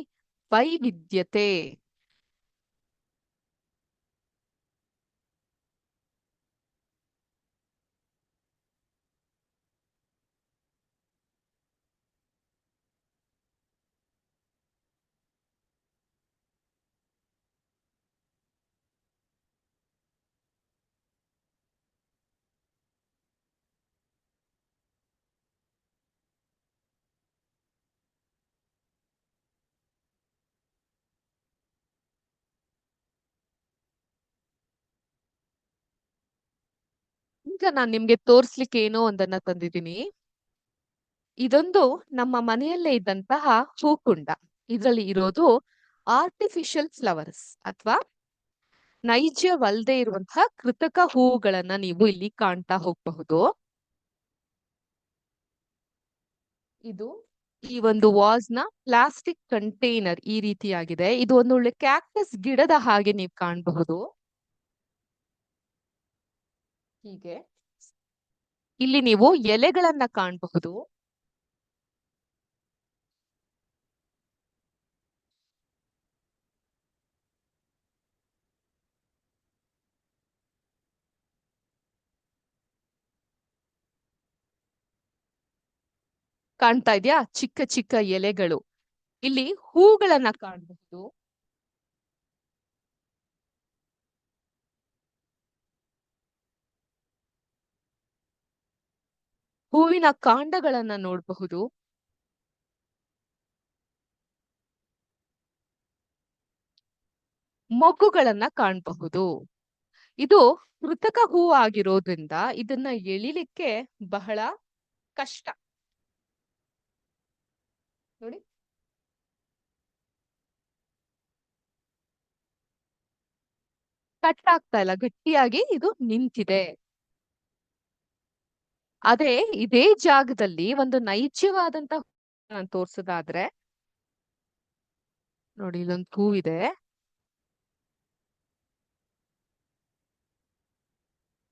ವೈವಿಧ್ಯತೆ. ಈಗ ನಾನ್ ನಿಮ್ಗೆ ತೋರ್ಸ್ಲಿಕ್ಕೆ ಏನೋ ಒಂದನ್ನ ತಂದಿದ್ದೀನಿ. ಇದೊಂದು ನಮ್ಮ ಮನೆಯಲ್ಲೇ ಇದ್ದಂತಹ ಹೂಕುಂಡ. ಇದರಲ್ಲಿ ಇರೋದು ಆರ್ಟಿಫಿಷಿಯಲ್ ಫ್ಲವರ್ಸ್ ಅಥವಾ ನೈಜವಲ್ಲದೆ ಇರುವಂತಹ ಕೃತಕ ಹೂವುಗಳನ್ನ ನೀವು ಇಲ್ಲಿ ಕಾಣ್ತಾ ಹೋಗಬಹುದು. ಇದು ಈ ಒಂದು ವಾಸ್ ನ ಪ್ಲಾಸ್ಟಿಕ್ ಕಂಟೈನರ್ ಈ ರೀತಿಯಾಗಿದೆ. ಇದು ಒಂದು ಒಳ್ಳೆ ಕ್ಯಾಕ್ಟಸ್ ಗಿಡದ ಹಾಗೆ ನೀವು ಕಾಣಬಹುದು. ಹೀಗೆ ಇಲ್ಲಿ ನೀವು ಎಲೆಗಳನ್ನ ಕಾಣಬಹುದು. ಕಾಣ್ತಾ ಇದೆಯಾ? ಚಿಕ್ಕ ಚಿಕ್ಕ ಎಲೆಗಳು. ಇಲ್ಲಿ ಹೂಗಳನ್ನ ಕಾಣಬಹುದು. ಹೂವಿನ ಕಾಂಡಗಳನ್ನ ನೋಡಬಹುದು. ಮೊಗ್ಗುಗಳನ್ನ ಕಾಣಬಹುದು. ಇದು ಕೃತಕ ಹೂ ಆಗಿರೋದ್ರಿಂದ ಇದನ್ನ ಎಳಿಲಿಕ್ಕೆ ಬಹಳ ಕಷ್ಟ. ನೋಡಿ, ಕಟ್ ಆಗ್ತಾ ಇಲ್ಲ, ಗಟ್ಟಿಯಾಗಿ ಇದು ನಿಂತಿದೆ. ಅದೇ ಇದೇ ಜಾಗದಲ್ಲಿ ಒಂದು ನೈಜವಾದಂತ ನಾನು ತೋರ್ಸೋದಾದ್ರೆ, ನೋಡಿ ಇಲ್ಲೊಂದು ಹೂವಿದೆ.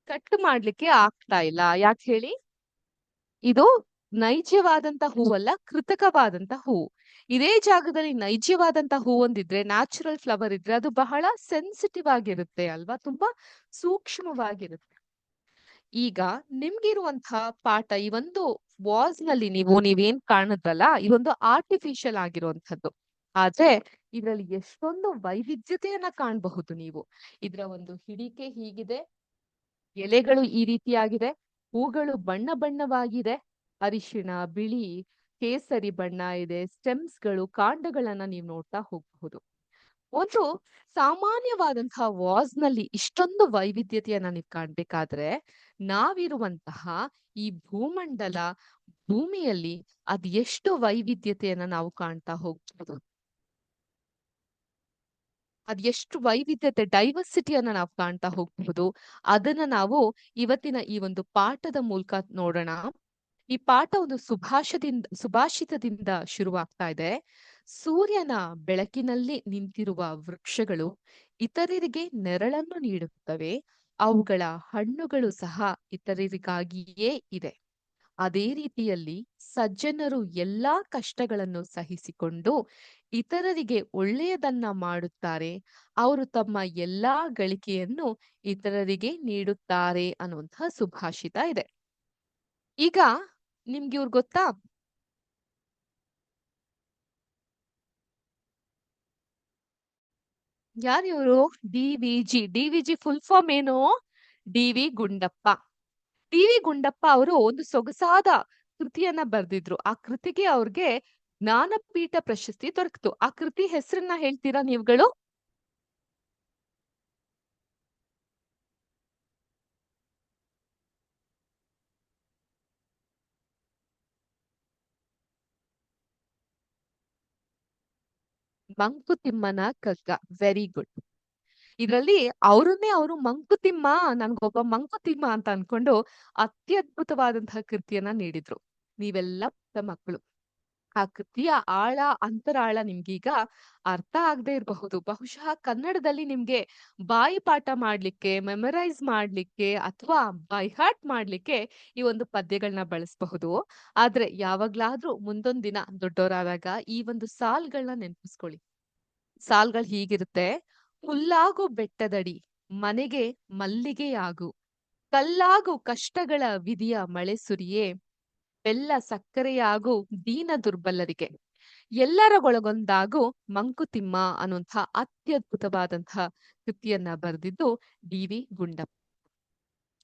ಕಟ್ ಮಾಡ್ಲಿಕ್ಕೆ ಆಗ್ತಾ ಇಲ್ಲ. ಯಾಕೆ ಹೇಳಿ? ಇದು ನೈಜವಾದಂತ ಹೂವಲ್ಲ, ಕೃತಕವಾದಂತ ಹೂವು. ಇದೇ ಜಾಗದಲ್ಲಿ ನೈಜವಾದಂತ ಹೂ ಒಂದಿದ್ರೆ, ನ್ಯಾಚುರಲ್ ಫ್ಲವರ್ ಇದ್ರೆ ಅದು ಬಹಳ ಸೆನ್ಸಿಟಿವ್ ಆಗಿರುತ್ತೆ ಅಲ್ವಾ? ತುಂಬಾ ಸೂಕ್ಷ್ಮವಾಗಿರುತ್ತೆ. ಈಗ ನಿಮ್ಗಿರುವಂತಹ ಪಾಠ, ಈ ಒಂದು ವಾಸ್ ನಲ್ಲಿ ನೀವೇನ್ ಕಾಣಿದ್ರಲ್ಲ, ಇದೊಂದು ಆರ್ಟಿಫಿಷಿಯಲ್ ಆಗಿರುವಂತದ್ದು. ಆದ್ರೆ ಇದರಲ್ಲಿ ಎಷ್ಟೊಂದು ವೈವಿಧ್ಯತೆಯನ್ನ ಕಾಣಬಹುದು ನೀವು. ಇದರ ಒಂದು ಹಿಡಿಕೆ ಹೀಗಿದೆ, ಎಲೆಗಳು ಈ ರೀತಿಯಾಗಿದೆ, ಹೂಗಳು ಬಣ್ಣ ಬಣ್ಣವಾಗಿದೆ, ಅರಿಶಿಣ, ಬಿಳಿ, ಕೇಸರಿ ಬಣ್ಣ ಇದೆ, ಸ್ಟೆಮ್ಸ್ಗಳು, ಕಾಂಡಗಳನ್ನ ನೀವು ನೋಡ್ತಾ ಹೋಗಬಹುದು. ಒಂದು ಸಾಮಾನ್ಯವಾದಂತಹ ವಾಸ್ ನಲ್ಲಿ ಇಷ್ಟೊಂದು ವೈವಿಧ್ಯತೆಯನ್ನ ನೀವು ಕಾಣ್ಬೇಕಾದ್ರೆ, ನಾವಿರುವಂತಹ ಈ ಭೂಮಂಡಲ, ಭೂಮಿಯಲ್ಲಿ ಅದ್ ಎಷ್ಟು ವೈವಿಧ್ಯತೆಯನ್ನ ನಾವು ಕಾಣ್ತಾ ಹೋಗ್ಬೋದು. ಅದ್ ಎಷ್ಟು ವೈವಿಧ್ಯತೆ, ಡೈವರ್ಸಿಟಿಯನ್ನ ನಾವು ಕಾಣ್ತಾ ಹೋಗಬಹುದು. ಅದನ್ನ ನಾವು ಇವತ್ತಿನ ಈ ಒಂದು ಪಾಠದ ಮೂಲಕ ನೋಡೋಣ. ಈ ಪಾಠ ಒಂದು ಸುಭಾಷಿತದಿಂದ ಶುರುವಾಗ್ತಾ ಇದೆ. ಸೂರ್ಯನ ಬೆಳಕಿನಲ್ಲಿ ನಿಂತಿರುವ ವೃಕ್ಷಗಳು ಇತರರಿಗೆ ನೆರಳನ್ನು ನೀಡುತ್ತವೆ. ಅವುಗಳ ಹಣ್ಣುಗಳು ಸಹ ಇತರರಿಗಾಗಿಯೇ ಇದೆ. ಅದೇ ರೀತಿಯಲ್ಲಿ ಸಜ್ಜನರು ಎಲ್ಲಾ ಕಷ್ಟಗಳನ್ನು ಸಹಿಸಿಕೊಂಡು ಇತರರಿಗೆ ಒಳ್ಳೆಯದನ್ನ ಮಾಡುತ್ತಾರೆ. ಅವರು ತಮ್ಮ ಎಲ್ಲಾ ಗಳಿಕೆಯನ್ನು ಇತರರಿಗೆ ನೀಡುತ್ತಾರೆ ಅನ್ನುವಂತಹ ಸುಭಾಷಿತ ಇದೆ. ಈಗ ನಿಮ್ಗೆ ಇವ್ರು ಗೊತ್ತಾ? ಯಾರಿವರು? D V G full form ಏನು? ಡಿ.ವಿ. ಗುಂಡಪ್ಪ. ಡಿ.ವಿ. ಗುಂಡಪ್ಪ ಅವರು ಒಂದು ಸೊಗಸಾದ ಕೃತಿಯನ್ನ ಬರೆದಿದ್ರು. ಆ ಕೃತಿಗೆ ಅವ್ರಿಗೆ ಜ್ಞಾನಪೀಠ ಪ್ರಶಸ್ತಿ ದೊರಕಿತು. ಆ ಕೃತಿ ಹೆಸರನ್ನ ಹೇಳ್ತೀರಾ ನೀವುಗಳು? ಮಂಕುತಿಮ್ಮನ ಕಗ್ಗ. Very good. ಇದರಲ್ಲಿ ಅವರು ಮಂಕುತಿಮ್ಮ, ನನ್ಗೊಬ್ಬ ಮಂಕುತಿಮ್ಮ ಅಂತ ಅನ್ಕೊಂಡು ಅತ್ಯದ್ಭುತವಾದಂತಹ ಕೃತಿಯನ್ನ ನೀಡಿದ್ರು. ನೀವೆಲ್ಲ ಪುಟ್ಟ ಮಕ್ಕಳು. ಆ ಕೃತಿಯ ಆಳ, ಅಂತರಾಳ ನಿಮ್ಗೀಗ ಅರ್ಥ ಆಗದೆ ಇರಬಹುದು. ಬಹುಶಃ ಕನ್ನಡದಲ್ಲಿ ನಿಮ್ಗೆ ಬಾಯಿ ಪಾಠ ಮಾಡ್ಲಿಕ್ಕೆ, ಮೆಮರೈಸ್ ಮಾಡ್ಲಿಕ್ಕೆ ಅಥವಾ ಬೈ ಹಾರ್ಟ್ ಮಾಡ್ಲಿಕ್ಕೆ ಈ ಒಂದು ಪದ್ಯಗಳನ್ನ ಬಳಸಬಹುದು. ಆದ್ರೆ ಯಾವಾಗ್ಲಾದ್ರೂ ಮುಂದೊಂದ್ ದಿನ ದೊಡ್ಡವರಾದಾಗ ಈ ಒಂದು ಸಾಲ್ಗಳನ್ನ ನೆನಪಿಸ್ಕೊಳ್ಳಿ. ಸಾಲ್ಗಳು ಹೀಗಿರುತ್ತೆ: ಹುಲ್ಲಾಗು ಬೆಟ್ಟದಡಿ, ಮನೆಗೆ ಮಲ್ಲಿಗೆಯಾಗು, ಕಲ್ಲಾಗು ಕಷ್ಟಗಳ ವಿಧಿಯ ಮಳೆ ಸುರಿಯೇ, ಬೆಲ್ಲ ಸಕ್ಕರೆಯಾಗು ದೀನ ದುರ್ಬಲರಿಗೆ, ಎಲ್ಲರಗೊಳಗೊಂದಾಗು ಮಂಕುತಿಮ್ಮ ಅನ್ನುವಂಥ ಅತ್ಯದ್ಭುತವಾದಂತಹ ಕೃತಿಯನ್ನ ಬರೆದಿದ್ದು ಡಿ.ವಿ. ಗುಂಡಪ್ಪ.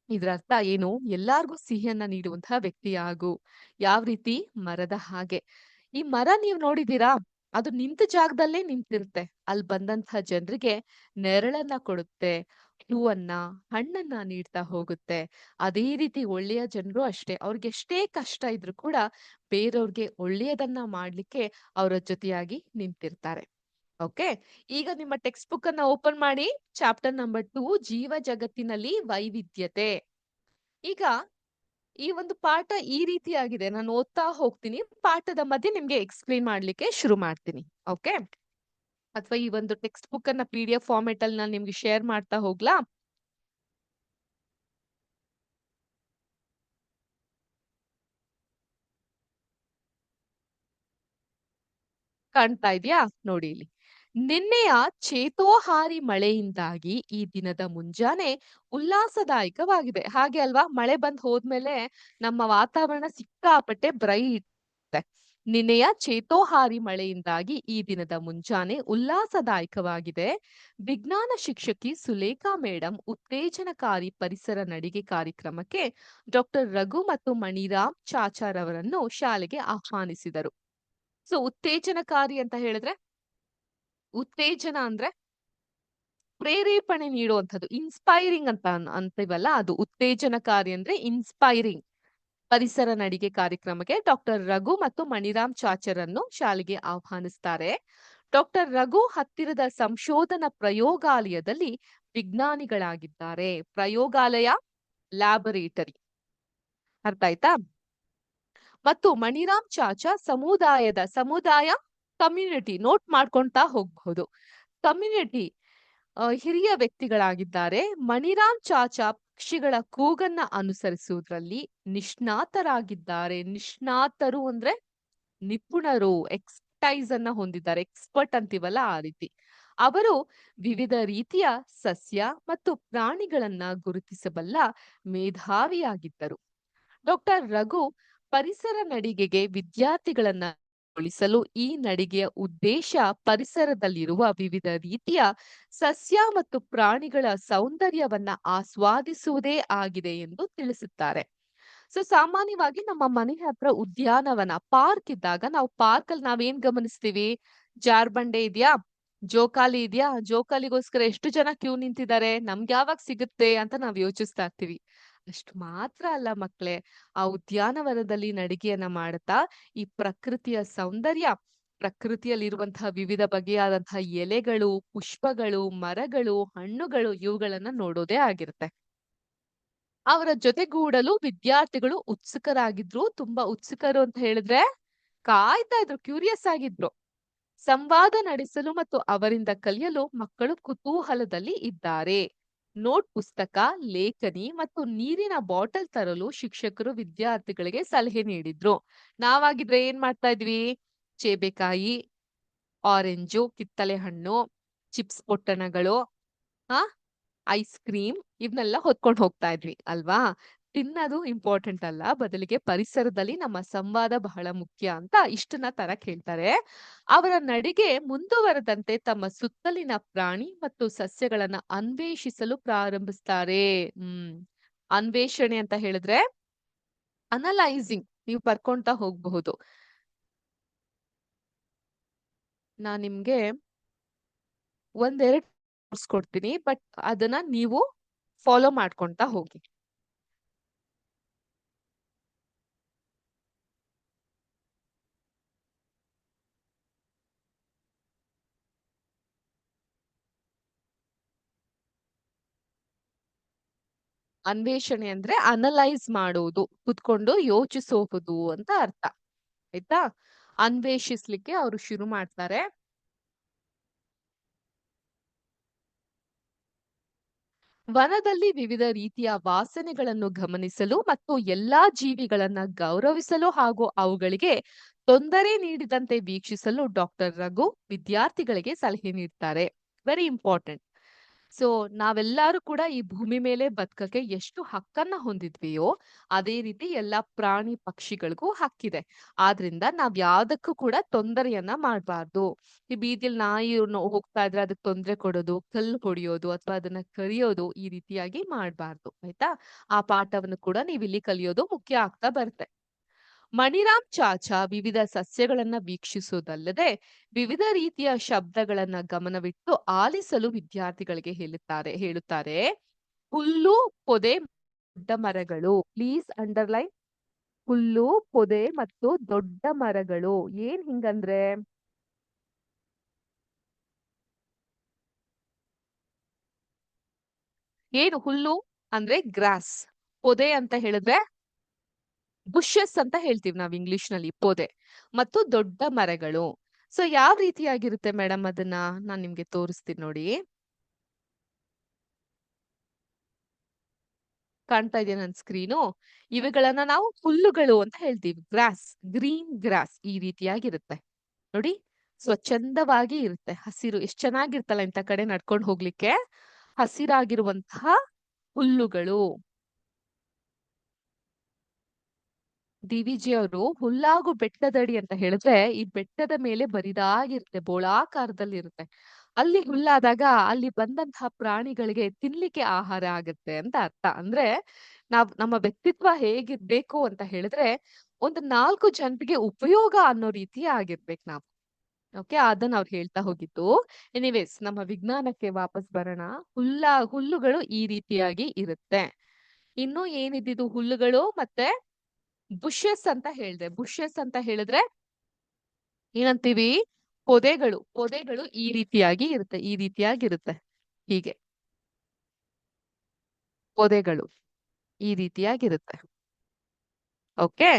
ಇದರ ಅರ್ಥ ಏನು? ಎಲ್ಲಾರ್ಗೂ ಸಿಹಿಯನ್ನ ನೀಡುವಂತಹ ವ್ಯಕ್ತಿಯಾಗು. ಯಾವ ರೀತಿ? ಮರದ ಹಾಗೆ. ಈ ಮರ ನೀವ್ ನೋಡಿದೀರಾ? ಅದು ನಿಂತ ಜಾಗದಲ್ಲೇ ನಿಂತಿರುತ್ತೆ. ಅಲ್ಲಿ ಬಂದಂತಹ ಜನರಿಗೆ ನೆರಳನ್ನ ಕೊಡುತ್ತೆ, ಕ್ಲೂ ಅನ್ನ, ಹಣ್ಣನ್ನ ನೀಡ್ತಾ ಹೋಗುತ್ತೆ. ಅದೇ ರೀತಿ ಒಳ್ಳೆಯ ಜನರು ಅಷ್ಟೇ. ಅವ್ರಿಗೆ ಎಷ್ಟೇ ಕಷ್ಟ ಇದ್ರೂ ಕೂಡ ಬೇರೆಯವ್ರಿಗೆ ಒಳ್ಳೆಯದನ್ನ ಮಾಡ್ಲಿಕ್ಕೆ ಅವರ ಜೊತೆಯಾಗಿ ನಿಂತಿರ್ತಾರೆ. ಓಕೆ. ಈಗ ನಿಮ್ಮ ಟೆಕ್ಸ್ಟ್ ಬುಕ್ ಅನ್ನ ಓಪನ್ ಮಾಡಿ. ಚಾಪ್ಟರ್ ನಂಬರ್ 2 ಜೀವ ಜಗತ್ತಿನಲ್ಲಿ ವೈವಿಧ್ಯತೆ. ಈಗ ಈ ಒಂದು ಪಾಠ ಈ ರೀತಿಯಾಗಿದೆ. ನಾನು ಓದ್ತಾ ಹೋಗ್ತೀನಿ. ಪಾಠದ ಮಧ್ಯೆ ನಿಮ್ಗೆ ಎಕ್ಸ್‌ಪ್ಲೇನ್ ಮಾಡ್ಲಿಕ್ಕೆ ಶುರು ಮಾಡ್ತೀನಿ. ಓಕೆ. ಅಥವಾ ಈ ಒಂದು ಟೆಕ್ಸ್ಟ್ ಬುಕ್ ಅನ್ನ PDF ಫಾರ್ಮ್ಯಾಟ್ ಅಲ್ಲಿ ನಾನು ನಿಮ್ಗೆ ಶೇರ್ ಮಾಡ್ತಾ ಹೋಗ್ಲಾ? ಕಾಣ್ತಾ ಇದ್ಯಾ? ನೋಡಿ ಇಲ್ಲಿ. ನಿನ್ನೆಯ ಚೇತೋಹಾರಿ ಮಳೆಯಿಂದಾಗಿ ಈ ದಿನದ ಮುಂಜಾನೆ ಉಲ್ಲಾಸದಾಯಕವಾಗಿದೆ. ಹಾಗೆ ಅಲ್ವಾ? ಮಳೆ ಬಂದ್ ಹೋದ್ಮೇಲೆ ನಮ್ಮ ವಾತಾವರಣ ಸಿಕ್ಕಾಪಟ್ಟೆ ಬ್ರೈಟ್ ಇದೆ. ನಿನ್ನೆಯ ಚೇತೋಹಾರಿ ಮಳೆಯಿಂದಾಗಿ ಈ ದಿನದ ಮುಂಜಾನೆ ಉಲ್ಲಾಸದಾಯಕವಾಗಿದೆ. ವಿಜ್ಞಾನ ಶಿಕ್ಷಕಿ ಸುಲೇಖಾ ಮೇಡಂ ಉತ್ತೇಜನಕಾರಿ ಪರಿಸರ ನಡಿಗೆ ಕಾರ್ಯಕ್ರಮಕ್ಕೆ ಡಾಕ್ಟರ್ ರಘು ಮತ್ತು ಮಣಿರಾಮ್ ಚಾಚಾರ್ ಅವರನ್ನು ಶಾಲೆಗೆ ಆಹ್ವಾನಿಸಿದರು. ಸೊ ಉತ್ತೇಜನಕಾರಿ ಅಂತ ಹೇಳಿದ್ರೆ, ಉತ್ತೇಜನ ಅಂದ್ರೆ ಪ್ರೇರೇಪಣೆ ನೀಡುವಂಥದ್ದು, ಇನ್ಸ್ಪೈರಿಂಗ್ ಅಂತ ಅಂತೀವಲ್ಲ, ಅದು ಉತ್ತೇಜನಕಾರಿ ಅಂದ್ರೆ ಇನ್ಸ್ಪೈರಿಂಗ್. ಪರಿಸರ ನಡಿಗೆ ಕಾರ್ಯಕ್ರಮಕ್ಕೆ ಡಾಕ್ಟರ್ ರಘು ಮತ್ತು ಮಣಿರಾಮ್ ಚಾಚರನ್ನು ಶಾಲೆಗೆ ಆಹ್ವಾನಿಸ್ತಾರೆ. ಡಾಕ್ಟರ್ ರಘು ಹತ್ತಿರದ ಸಂಶೋಧನಾ ಪ್ರಯೋಗಾಲಯದಲ್ಲಿ ವಿಜ್ಞಾನಿಗಳಾಗಿದ್ದಾರೆ. ಪ್ರಯೋಗಾಲಯ, ಲ್ಯಾಬೊರೇಟರಿ. ಅರ್ಥ ಆಯ್ತಾ? ಮತ್ತು ಮಣಿರಾಮ್ ಚಾಚಾ ಸಮುದಾಯ ಕಮ್ಯುನಿಟಿ ನೋಟ್ ಮಾಡ್ಕೊಂತಾ ಹೋಗ್ಬಹುದು. ಕಮ್ಯುನಿಟಿ ಹಿರಿಯ ವ್ಯಕ್ತಿಗಳಾಗಿದ್ದಾರೆ. ಮಣಿರಾಮ್ ಚಾಚಾ ಪಕ್ಷಿಗಳ ಕೂಗನ್ನ ಅನುಸರಿಸುವುದರಲ್ಲಿ ನಿಷ್ಣಾತರಾಗಿದ್ದಾರೆ. ನಿಷ್ಣಾತರು ಅಂದ್ರೆ ನಿಪುಣರು, ಎಕ್ಸ್ಪರ್ಟೈಸ್ ಅನ್ನ ಹೊಂದಿದ್ದಾರೆ. ಎಕ್ಸ್ಪರ್ಟ್ ಅಂತೀವಲ್ಲ, ಆ ರೀತಿ. ಅವರು ವಿವಿಧ ರೀತಿಯ ಸಸ್ಯ ಮತ್ತು ಪ್ರಾಣಿಗಳನ್ನ ಗುರುತಿಸಬಲ್ಲ ಮೇಧಾವಿಯಾಗಿದ್ದರು. ಡಾಕ್ಟರ್ ರಘು ಪರಿಸರ ನಡಿಗೆಗೆ ವಿದ್ಯಾರ್ಥಿಗಳನ್ನ ಉಳಿಸಲು ಈ ನಡಿಗೆಯ ಉದ್ದೇಶ ಪರಿಸರದಲ್ಲಿರುವ ವಿವಿಧ ರೀತಿಯ ಸಸ್ಯ ಮತ್ತು ಪ್ರಾಣಿಗಳ ಸೌಂದರ್ಯವನ್ನ ಆಸ್ವಾದಿಸುವುದೇ ಆಗಿದೆ ಎಂದು ತಿಳಿಸುತ್ತಾರೆ. ಸೊ ಸಾಮಾನ್ಯವಾಗಿ ನಮ್ಮ ಮನೆ ಹತ್ರ ಉದ್ಯಾನವನ, ಪಾರ್ಕ್ ಇದ್ದಾಗ ನಾವು ಪಾರ್ಕ್ ಅಲ್ಲಿ ನಾವೇನ್ ಗಮನಿಸ್ತೀವಿ? ಜಾರ್ಬಂಡೆ ಇದ್ಯಾ, ಜೋಕಾಲಿ ಇದ್ಯಾ, ಜೋಕಾಲಿಗೋಸ್ಕರ ಎಷ್ಟು ಜನ ಕ್ಯೂ ನಿಂತಿದ್ದಾರೆ, ನಮ್ಗೆ ಯಾವಾಗ ಸಿಗುತ್ತೆ ಅಂತ ನಾವ್ ಯೋಚಿಸ್ತಾ ಇರ್ತೀವಿ. ಅಷ್ಟು ಮಾತ್ರ ಅಲ್ಲ ಮಕ್ಳೇ, ಆ ಉದ್ಯಾನವನದಲ್ಲಿ ನಡಿಗೆಯನ್ನ ಮಾಡುತ್ತಾ ಈ ಪ್ರಕೃತಿಯ ಸೌಂದರ್ಯ, ಪ್ರಕೃತಿಯಲ್ಲಿರುವಂತಹ ವಿವಿಧ ಬಗೆಯಾದಂತಹ ಎಲೆಗಳು, ಪುಷ್ಪಗಳು, ಮರಗಳು, ಹಣ್ಣುಗಳು, ಇವುಗಳನ್ನ ನೋಡೋದೇ ಆಗಿರುತ್ತೆ. ಅವರ ಜೊತೆಗೂಡಲು ವಿದ್ಯಾರ್ಥಿಗಳು ಉತ್ಸುಕರಾಗಿದ್ರು. ತುಂಬಾ ಉತ್ಸುಕರು ಅಂತ ಹೇಳಿದ್ರೆ ಕಾಯ್ತಾ ಇದ್ರು, ಕ್ಯೂರಿಯಸ್ ಆಗಿದ್ರು. ಸಂವಾದ ನಡೆಸಲು ಮತ್ತು ಅವರಿಂದ ಕಲಿಯಲು ಮಕ್ಕಳು ಕುತೂಹಲದಲ್ಲಿ ಇದ್ದಾರೆ. ನೋಟ್ ಪುಸ್ತಕ, ಲೇಖನಿ ಮತ್ತು ನೀರಿನ ಬಾಟಲ್ ತರಲು ಶಿಕ್ಷಕರು ವಿದ್ಯಾರ್ಥಿಗಳಿಗೆ ಸಲಹೆ ನೀಡಿದ್ರು. ನಾವಾಗಿದ್ರೆ ಏನ್ ಮಾಡ್ತಾ ಇದ್ವಿ? ಚೇಬೆಕಾಯಿ, ಆರೆಂಜು, ಕಿತ್ತಳೆ ಹಣ್ಣು, ಚಿಪ್ಸ್ ಪೊಟ್ಟಣಗಳು, ಆ ಐಸ್ ಕ್ರೀಮ್, ಇವನ್ನೆಲ್ಲ ಹೊತ್ಕೊಂಡು ಹೋಗ್ತಾ ಇದ್ವಿ ಅಲ್ವಾ? ತಿನ್ನೋದು ಇಂಪಾರ್ಟೆಂಟ್ ಅಲ್ಲ, ಬದಲಿಗೆ ಪರಿಸರದಲ್ಲಿ ನಮ್ಮ ಸಂವಾದ ಬಹಳ ಮುಖ್ಯ ಅಂತ ಇಷ್ಟನ್ನ ತರಕ್ ಹೇಳ್ತಾರೆ. ಅವರ ನಡಿಗೆ ಮುಂದುವರೆದಂತೆ ತಮ್ಮ ಸುತ್ತಲಿನ ಪ್ರಾಣಿ ಮತ್ತು ಸಸ್ಯಗಳನ್ನ ಅನ್ವೇಷಿಸಲು ಪ್ರಾರಂಭಿಸ್ತಾರೆ. ಅನ್ವೇಷಣೆ ಅಂತ ಹೇಳಿದ್ರೆ ಅನಲೈಸಿಂಗ್, ನೀವು ಬರ್ಕೊಂತಾ ಹೋಗ್ಬಹುದು. ನಾನ್ ನಿಮ್ಗೆ ಒಂದೆರಡು ಕೊಡ್ತೀನಿ, ಬಟ್ ಅದನ್ನ ನೀವು ಫಾಲೋ ಮಾಡ್ಕೊಂತಾ ಹೋಗಿ. ಅನ್ವೇಷಣೆ ಅಂದ್ರೆ ಅನಲೈಸ್ ಮಾಡೋದು, ಕುತ್ಕೊಂಡು ಯೋಚಿಸೋದು ಅಂತ ಅರ್ಥ. ಆಯ್ತಾ? ಅನ್ವೇಷಿಸ್ಲಿಕ್ಕೆ ಅವರು ಶುರು ಮಾಡ್ತಾರೆ. ವನದಲ್ಲಿ ವಿವಿಧ ರೀತಿಯ ವಾಸನೆಗಳನ್ನು ಗಮನಿಸಲು ಮತ್ತು ಎಲ್ಲಾ ಜೀವಿಗಳನ್ನ ಗೌರವಿಸಲು ಹಾಗೂ ಅವುಗಳಿಗೆ ತೊಂದರೆ ನೀಡಿದಂತೆ ವೀಕ್ಷಿಸಲು ಡಾಕ್ಟರ್ ರಘು ವಿದ್ಯಾರ್ಥಿಗಳಿಗೆ ಸಲಹೆ ನೀಡ್ತಾರೆ. Very important. ಸೊ ನಾವೆಲ್ಲರೂ ಕೂಡ ಈ ಭೂಮಿ ಮೇಲೆ ಬದುಕಕ್ಕೆ ಎಷ್ಟು ಹಕ್ಕನ್ನ ಹೊಂದಿದ್ವಿಯೋ ಅದೇ ರೀತಿ ಎಲ್ಲಾ ಪ್ರಾಣಿ ಪಕ್ಷಿಗಳಿಗೂ ಹಕ್ಕಿದೆ. ಆದ್ರಿಂದ ನಾವ್ ಯಾವ್ದಕ್ಕೂ ಕೂಡ ತೊಂದರೆಯನ್ನ ಮಾಡ್ಬಾರ್ದು. ಈ ಬೀದಿಲ್ ನಾಯಿ ಹೋಗ್ತಾ ಇದ್ರೆ ಅದಕ್ಕೆ ತೊಂದರೆ ಕೊಡೋದು, ಕಲ್ಲು ಹೊಡಿಯೋದು ಅಥವಾ ಅದನ್ನ ಕರಿಯೋದು, ಈ ರೀತಿಯಾಗಿ ಮಾಡ್ಬಾರ್ದು. ಆಯ್ತಾ? ಆ ಪಾಠವನ್ನು ಕೂಡ ನೀವ್ ಇಲ್ಲಿ ಕಲಿಯೋದು ಮುಖ್ಯ ಆಗ್ತಾ ಬರುತ್ತೆ. ಮಣಿರಾಮ್ ಚಾಚಾ ವಿವಿಧ ಸಸ್ಯಗಳನ್ನ ವೀಕ್ಷಿಸುವುದಲ್ಲದೆ ವಿವಿಧ ರೀತಿಯ ಶಬ್ದಗಳನ್ನ ಗಮನವಿಟ್ಟು ಆಲಿಸಲು ವಿದ್ಯಾರ್ಥಿಗಳಿಗೆ ಹೇಳುತ್ತಾರೆ. ಹುಲ್ಲು, ಪೊದೆ, ದೊಡ್ಡ ಮರಗಳು. Please underline. ಹುಲ್ಲು, ಪೊದೆ ಮತ್ತು ದೊಡ್ಡ ಮರಗಳು. ಏನ್ ಹಿಂಗಂದ್ರೆ? ಏನು ಹುಲ್ಲು ಅಂದ್ರೆ ಗ್ರಾಸ್, ಪೊದೆ ಅಂತ ಹೇಳಿದ್ರೆ ಬುಷಸ್ ಅಂತ ಹೇಳ್ತೀವಿ ನಾವು ಇಂಗ್ಲಿಷ್ ನಲ್ಲಿ ಪೊದೆ, ಮತ್ತು ದೊಡ್ಡ ಮರಗಳು. ಸೊ ಯಾವ ರೀತಿಯಾಗಿರುತ್ತೆ ಮೇಡಮ್ ಅದನ್ನ ನಾನ್ ನಿಮ್ಗೆ ತೋರಿಸ್ತೀನಿ ನೋಡಿ. ಕಾಣ್ತಾ ಇದೆಯಾ ನನ್ ಸ್ಕ್ರೀನು? ಇವುಗಳನ್ನ ನಾವು ಹುಲ್ಲುಗಳು ಅಂತ ಹೇಳ್ತೀವಿ. ಗ್ರಾಸ್, ಗ್ರೀನ್ ಗ್ರಾಸ್ ಈ ರೀತಿಯಾಗಿರುತ್ತೆ ನೋಡಿ. ಸ್ವಚ್ಛಂದವಾಗಿ ಇರುತ್ತೆ, ಹಸಿರು. ಎಷ್ಟ್ ಚೆನ್ನಾಗಿರ್ತಲ್ಲ ಇಂಥ ಕಡೆ ನಡ್ಕೊಂಡು ಹೋಗ್ಲಿಕ್ಕೆ. ಹಸಿರಾಗಿರುವಂತಹ ಹುಲ್ಲುಗಳು. ಡಿ.ವಿ.ಜಿ ಅವರು ಹುಲ್ಲಾಗು ಬೆಟ್ಟದಡಿ ಅಂತ ಹೇಳಿದ್ರೆ ಈ ಬೆಟ್ಟದ ಮೇಲೆ ಬರಿದಾಗಿರುತ್ತೆ, ಬೋಳಾಕಾರದಲ್ಲಿ ಇರುತ್ತೆ. ಅಲ್ಲಿ ಹುಲ್ಲಾದಾಗ ಅಲ್ಲಿ ಬಂದಂತಹ ಪ್ರಾಣಿಗಳಿಗೆ ತಿನ್ಲಿಕ್ಕೆ ಆಹಾರ ಆಗುತ್ತೆ ಅಂತ ಅರ್ಥ. ಅಂದ್ರೆ ನಮ್ಮ ವ್ಯಕ್ತಿತ್ವ ಹೇಗಿರ್ಬೇಕು ಅಂತ ಹೇಳಿದ್ರೆ ಒಂದು 4 ಜನರಿಗೆ ಉಪಯೋಗ ಅನ್ನೋ ರೀತಿ ಆಗಿರ್ಬೇಕು ನಾವು. ಓಕೆ, ಅದನ್ನ ಅವ್ರು ಹೇಳ್ತಾ ಹೋಗಿದ್ದು. ಎನಿವೇಸ್, ನಮ್ಮ ವಿಜ್ಞಾನಕ್ಕೆ ವಾಪಸ್ ಬರೋಣ. ಹುಲ್ಲುಗಳು ಈ ರೀತಿಯಾಗಿ ಇರುತ್ತೆ. ಇನ್ನು ಏನಿದ್ದು ಹುಲ್ಲುಗಳು ಮತ್ತೆ ಬುಷಸ್ ಅಂತ ಹೇಳ್ದೆ. ಬುಷಸ್ ಅಂತ ಹೇಳಿದ್ರೆ ಏನಂತೀವಿ? ಪೊದೆಗಳು ಈ ರೀತಿಯಾಗಿ ಇರುತ್ತೆ, ಈ ರೀತಿಯಾಗಿರುತ್ತೆ. ಹೀಗೆ ಪೊದೆಗಳು ಈ ರೀತಿಯಾಗಿರುತ್ತೆ. ಓಕೆ.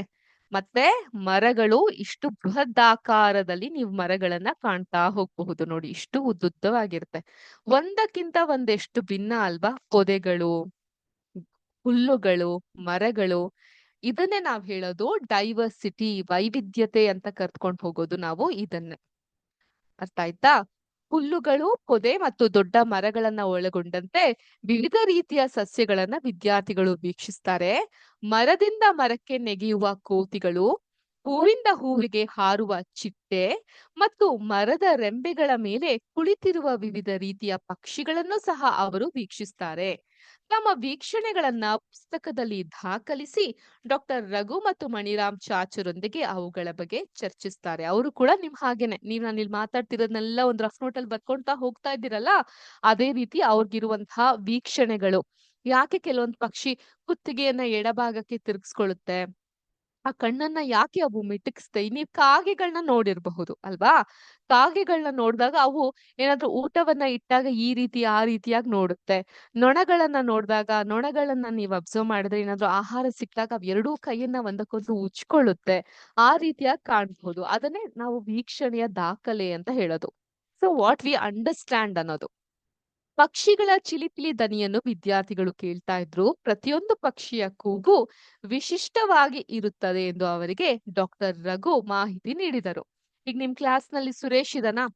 ಮತ್ತೆ ಮರಗಳು ಇಷ್ಟು ಬೃಹದಾಕಾರದಲ್ಲಿ ನೀವು ಮರಗಳನ್ನ ಕಾಣ್ತಾ ಹೋಗಬಹುದು ನೋಡಿ. ಇಷ್ಟು ಉದ್ದುದ್ದವಾಗಿರುತ್ತೆ. ಒಂದಕ್ಕಿಂತ ಒಂದೆಷ್ಟು ಭಿನ್ನ ಅಲ್ವಾ? ಪೊದೆಗಳು, ಹುಲ್ಲುಗಳು, ಮರಗಳು. ಇದನ್ನೇ ನಾವ್ ಹೇಳೋದು ಡೈವರ್ಸಿಟಿ, ವೈವಿಧ್ಯತೆ ಅಂತ ಕರ್ತ್ಕೊಂಡು ಹೋಗೋದು ನಾವು ಇದನ್ನೇ. ಅರ್ಥ ಆಯ್ತಾ? ಹುಲ್ಲುಗಳು, ಪೊದೆ ಮತ್ತು ದೊಡ್ಡ ಮರಗಳನ್ನ ಒಳಗೊಂಡಂತೆ ವಿವಿಧ ರೀತಿಯ ಸಸ್ಯಗಳನ್ನ ವಿದ್ಯಾರ್ಥಿಗಳು ವೀಕ್ಷಿಸ್ತಾರೆ. ಮರದಿಂದ ಮರಕ್ಕೆ ನೆಗೆಯುವ ಕೋತಿಗಳು, ಹೂವಿಂದ ಹೂವಿಗೆ ಹಾರುವ ಚಿಟ್ಟೆ ಮತ್ತು ಮರದ ರೆಂಬೆಗಳ ಮೇಲೆ ಕುಳಿತಿರುವ ವಿವಿಧ ರೀತಿಯ ಪಕ್ಷಿಗಳನ್ನು ಸಹ ಅವರು ವೀಕ್ಷಿಸ್ತಾರೆ. ತಮ್ಮ ವೀಕ್ಷಣೆಗಳನ್ನ ಪುಸ್ತಕದಲ್ಲಿ ದಾಖಲಿಸಿ ಡಾಕ್ಟರ್ ರಘು ಮತ್ತು ಮಣಿರಾಮ್ ಚಾಚರೊಂದಿಗೆ ಅವುಗಳ ಬಗ್ಗೆ ಚರ್ಚಿಸ್ತಾರೆ. ಅವರು ಕೂಡ ನಿಮ್ ಹಾಗೇನೆ, ನೀವ್ ನಾನು ಇಲ್ಲಿ ಮಾತಾಡ್ತಿರೋದನ್ನೆಲ್ಲ ಒಂದು ರಫ್ ನೋಟ್ ಅಲ್ಲಿ ಬರ್ಕೊಂತಾ ಹೋಗ್ತಾ ಇದ್ದೀರಲ್ಲ, ಅದೇ ರೀತಿ ಅವ್ರಿಗಿರುವಂತಹ ವೀಕ್ಷಣೆಗಳು. ಯಾಕೆ ಕೆಲವೊಂದು ಪಕ್ಷಿ ಕುತ್ತಿಗೆಯನ್ನ ಎಡಭಾಗಕ್ಕೆ ತಿರುಗಿಸ್ಕೊಳ್ಳುತ್ತೆ, ಆ ಕಣ್ಣನ್ನ ಯಾಕೆ ಅವು ಮಿಟುಕಿಸ್ತೆ? ನೀವ್ ಕಾಗೆಗಳನ್ನ ನೋಡಿರ್ಬಹುದು ಅಲ್ವಾ? ಕಾಗೆಗಳನ್ನ ನೋಡಿದಾಗ ಅವು ಏನಾದ್ರೂ ಊಟವನ್ನ ಇಟ್ಟಾಗ ಈ ರೀತಿ ಆ ರೀತಿಯಾಗಿ ನೋಡುತ್ತೆ. ನೊಣಗಳನ್ನ ನೀವ್ ಅಬ್ಸರ್ವ್ ಮಾಡಿದ್ರೆ ಏನಾದ್ರೂ ಆಹಾರ ಸಿಕ್ಕಾಗ ಅವ್ ಎರಡೂ ಕೈಯನ್ನ ಒಂದಕ್ಕೊಂದು ಉಜ್ಕೊಳ್ಳುತ್ತೆ. ಆ ರೀತಿಯಾಗಿ ಕಾಣ್ಬಹುದು. ಅದನ್ನೇ ನಾವು ವೀಕ್ಷಣೆಯ ದಾಖಲೆ ಅಂತ ಹೇಳೋದು. ಸೊ ವಾಟ್ ವಿ ಅಂಡರ್ಸ್ಟ್ಯಾಂಡ್ ಅನ್ನೋದು. ಪಕ್ಷಿಗಳ ಚಿಲಿಪಿಲಿ ದನಿಯನ್ನು ವಿದ್ಯಾರ್ಥಿಗಳು ಕೇಳ್ತಾ ಇದ್ರು. ಪ್ರತಿಯೊಂದು ಪಕ್ಷಿಯ ಕೂಗು ವಿಶಿಷ್ಟವಾಗಿ ಇರುತ್ತದೆ ಎಂದು ಅವರಿಗೆ ಡಾಕ್ಟರ್ ರಘು ಮಾಹಿತಿ ನೀಡಿದರು. ಈಗ ನಿಮ್ ಕ್ಲಾಸ್ ನಲ್ಲಿ ಸುರೇಶ್ ಇದನಾ,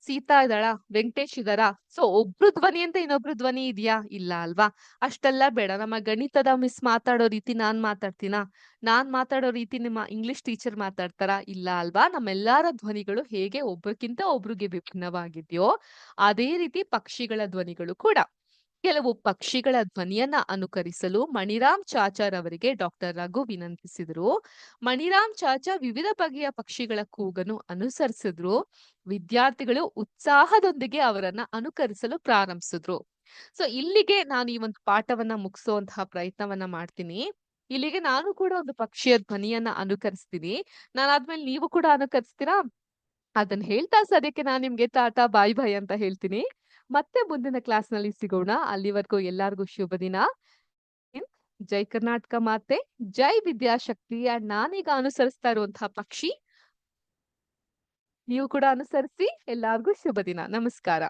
ಸೀತಾ ಇದ್ದಾಳ, ವೆಂಕಟೇಶ್ ಇದಾರಾ? ಸೊ ಒಬ್ರು ಧ್ವನಿ ಅಂತ ಇನ್ನೊಬ್ರು ಧ್ವನಿ ಇದೆಯಾ? ಇಲ್ಲ ಅಲ್ವಾ? ಅಷ್ಟೆಲ್ಲ ಬೇಡ. ನಮ್ಮ ಗಣಿತದ ಮಿಸ್ ಮಾತಾಡೋ ರೀತಿ ನಾನ್ ಮಾತಾಡ್ತೀನಾ? ನಾನ್ ಮಾತಾಡೋ ರೀತಿ ನಿಮ್ಮ ಇಂಗ್ಲಿಷ್ ಟೀಚರ್ ಮಾತಾಡ್ತಾರಾ? ಇಲ್ಲ ಅಲ್ವಾ? ನಮ್ಮೆಲ್ಲರ ಧ್ವನಿಗಳು ಹೇಗೆ ಒಬ್ರಕ್ಕಿಂತ ಒಬ್ರಿಗೆ ವಿಭಿನ್ನವಾಗಿದ್ಯೋ ಅದೇ ರೀತಿ ಪಕ್ಷಿಗಳ ಧ್ವನಿಗಳು ಕೂಡ. ಕೆಲವು ಪಕ್ಷಿಗಳ ಧ್ವನಿಯನ್ನ ಅನುಕರಿಸಲು ಮಣಿರಾಮ್ ಚಾಚಾರ್ ಅವರಿಗೆ ಡಾಕ್ಟರ್ ರಘು ವಿನಂತಿಸಿದ್ರು. ಮಣಿರಾಮ್ ಚಾಚಾ ವಿವಿಧ ಬಗೆಯ ಪಕ್ಷಿಗಳ ಕೂಗನ್ನು ಅನುಸರಿಸಿದ್ರು. ವಿದ್ಯಾರ್ಥಿಗಳು ಉತ್ಸಾಹದೊಂದಿಗೆ ಅವರನ್ನ ಅನುಕರಿಸಲು ಪ್ರಾರಂಭಿಸಿದ್ರು. ಸೊ ಇಲ್ಲಿಗೆ ನಾನು ಈ ಒಂದು ಪಾಠವನ್ನ ಮುಗಿಸುವಂತಹ ಪ್ರಯತ್ನವನ್ನ ಮಾಡ್ತೀನಿ. ಇಲ್ಲಿಗೆ ನಾನು ಕೂಡ ಒಂದು ಪಕ್ಷಿಯ ಧ್ವನಿಯನ್ನ ಅನುಕರಿಸ್ತೀನಿ. ನಾನಾದ್ಮೇಲೆ ನೀವು ಕೂಡ ಅನುಕರಿಸ್ತೀರಾ? ಅದನ್ನ ಹೇಳ್ತಾ ಸದ್ಯಕ್ಕೆ ನಾನ್ ನಿಮ್ಗೆ ಟಾಟಾ ಬಾಯ್ ಬಾಯ್ ಅಂತ ಹೇಳ್ತೀನಿ. ಮತ್ತೆ ಮುಂದಿನ ಕ್ಲಾಸ್ ನಲ್ಲಿ ಸಿಗೋಣ. ಅಲ್ಲಿವರೆಗೂ ಎಲ್ಲಾರ್ಗೂ ಶುಭ ದಿನ. ಜೈ ಕರ್ನಾಟಕ ಮಾತೆ, ಜೈ ವಿದ್ಯಾಶಕ್ತಿ. ಅಂಡ್ ನಾನೀಗ ಅನುಸರಿಸ್ತಾ ಇರುವಂತಹ ಪಕ್ಷಿ ನೀವು ಕೂಡ ಅನುಸರಿಸಿ. ಎಲ್ಲಾರ್ಗೂ ಶುಭ ದಿನ. ನಮಸ್ಕಾರ.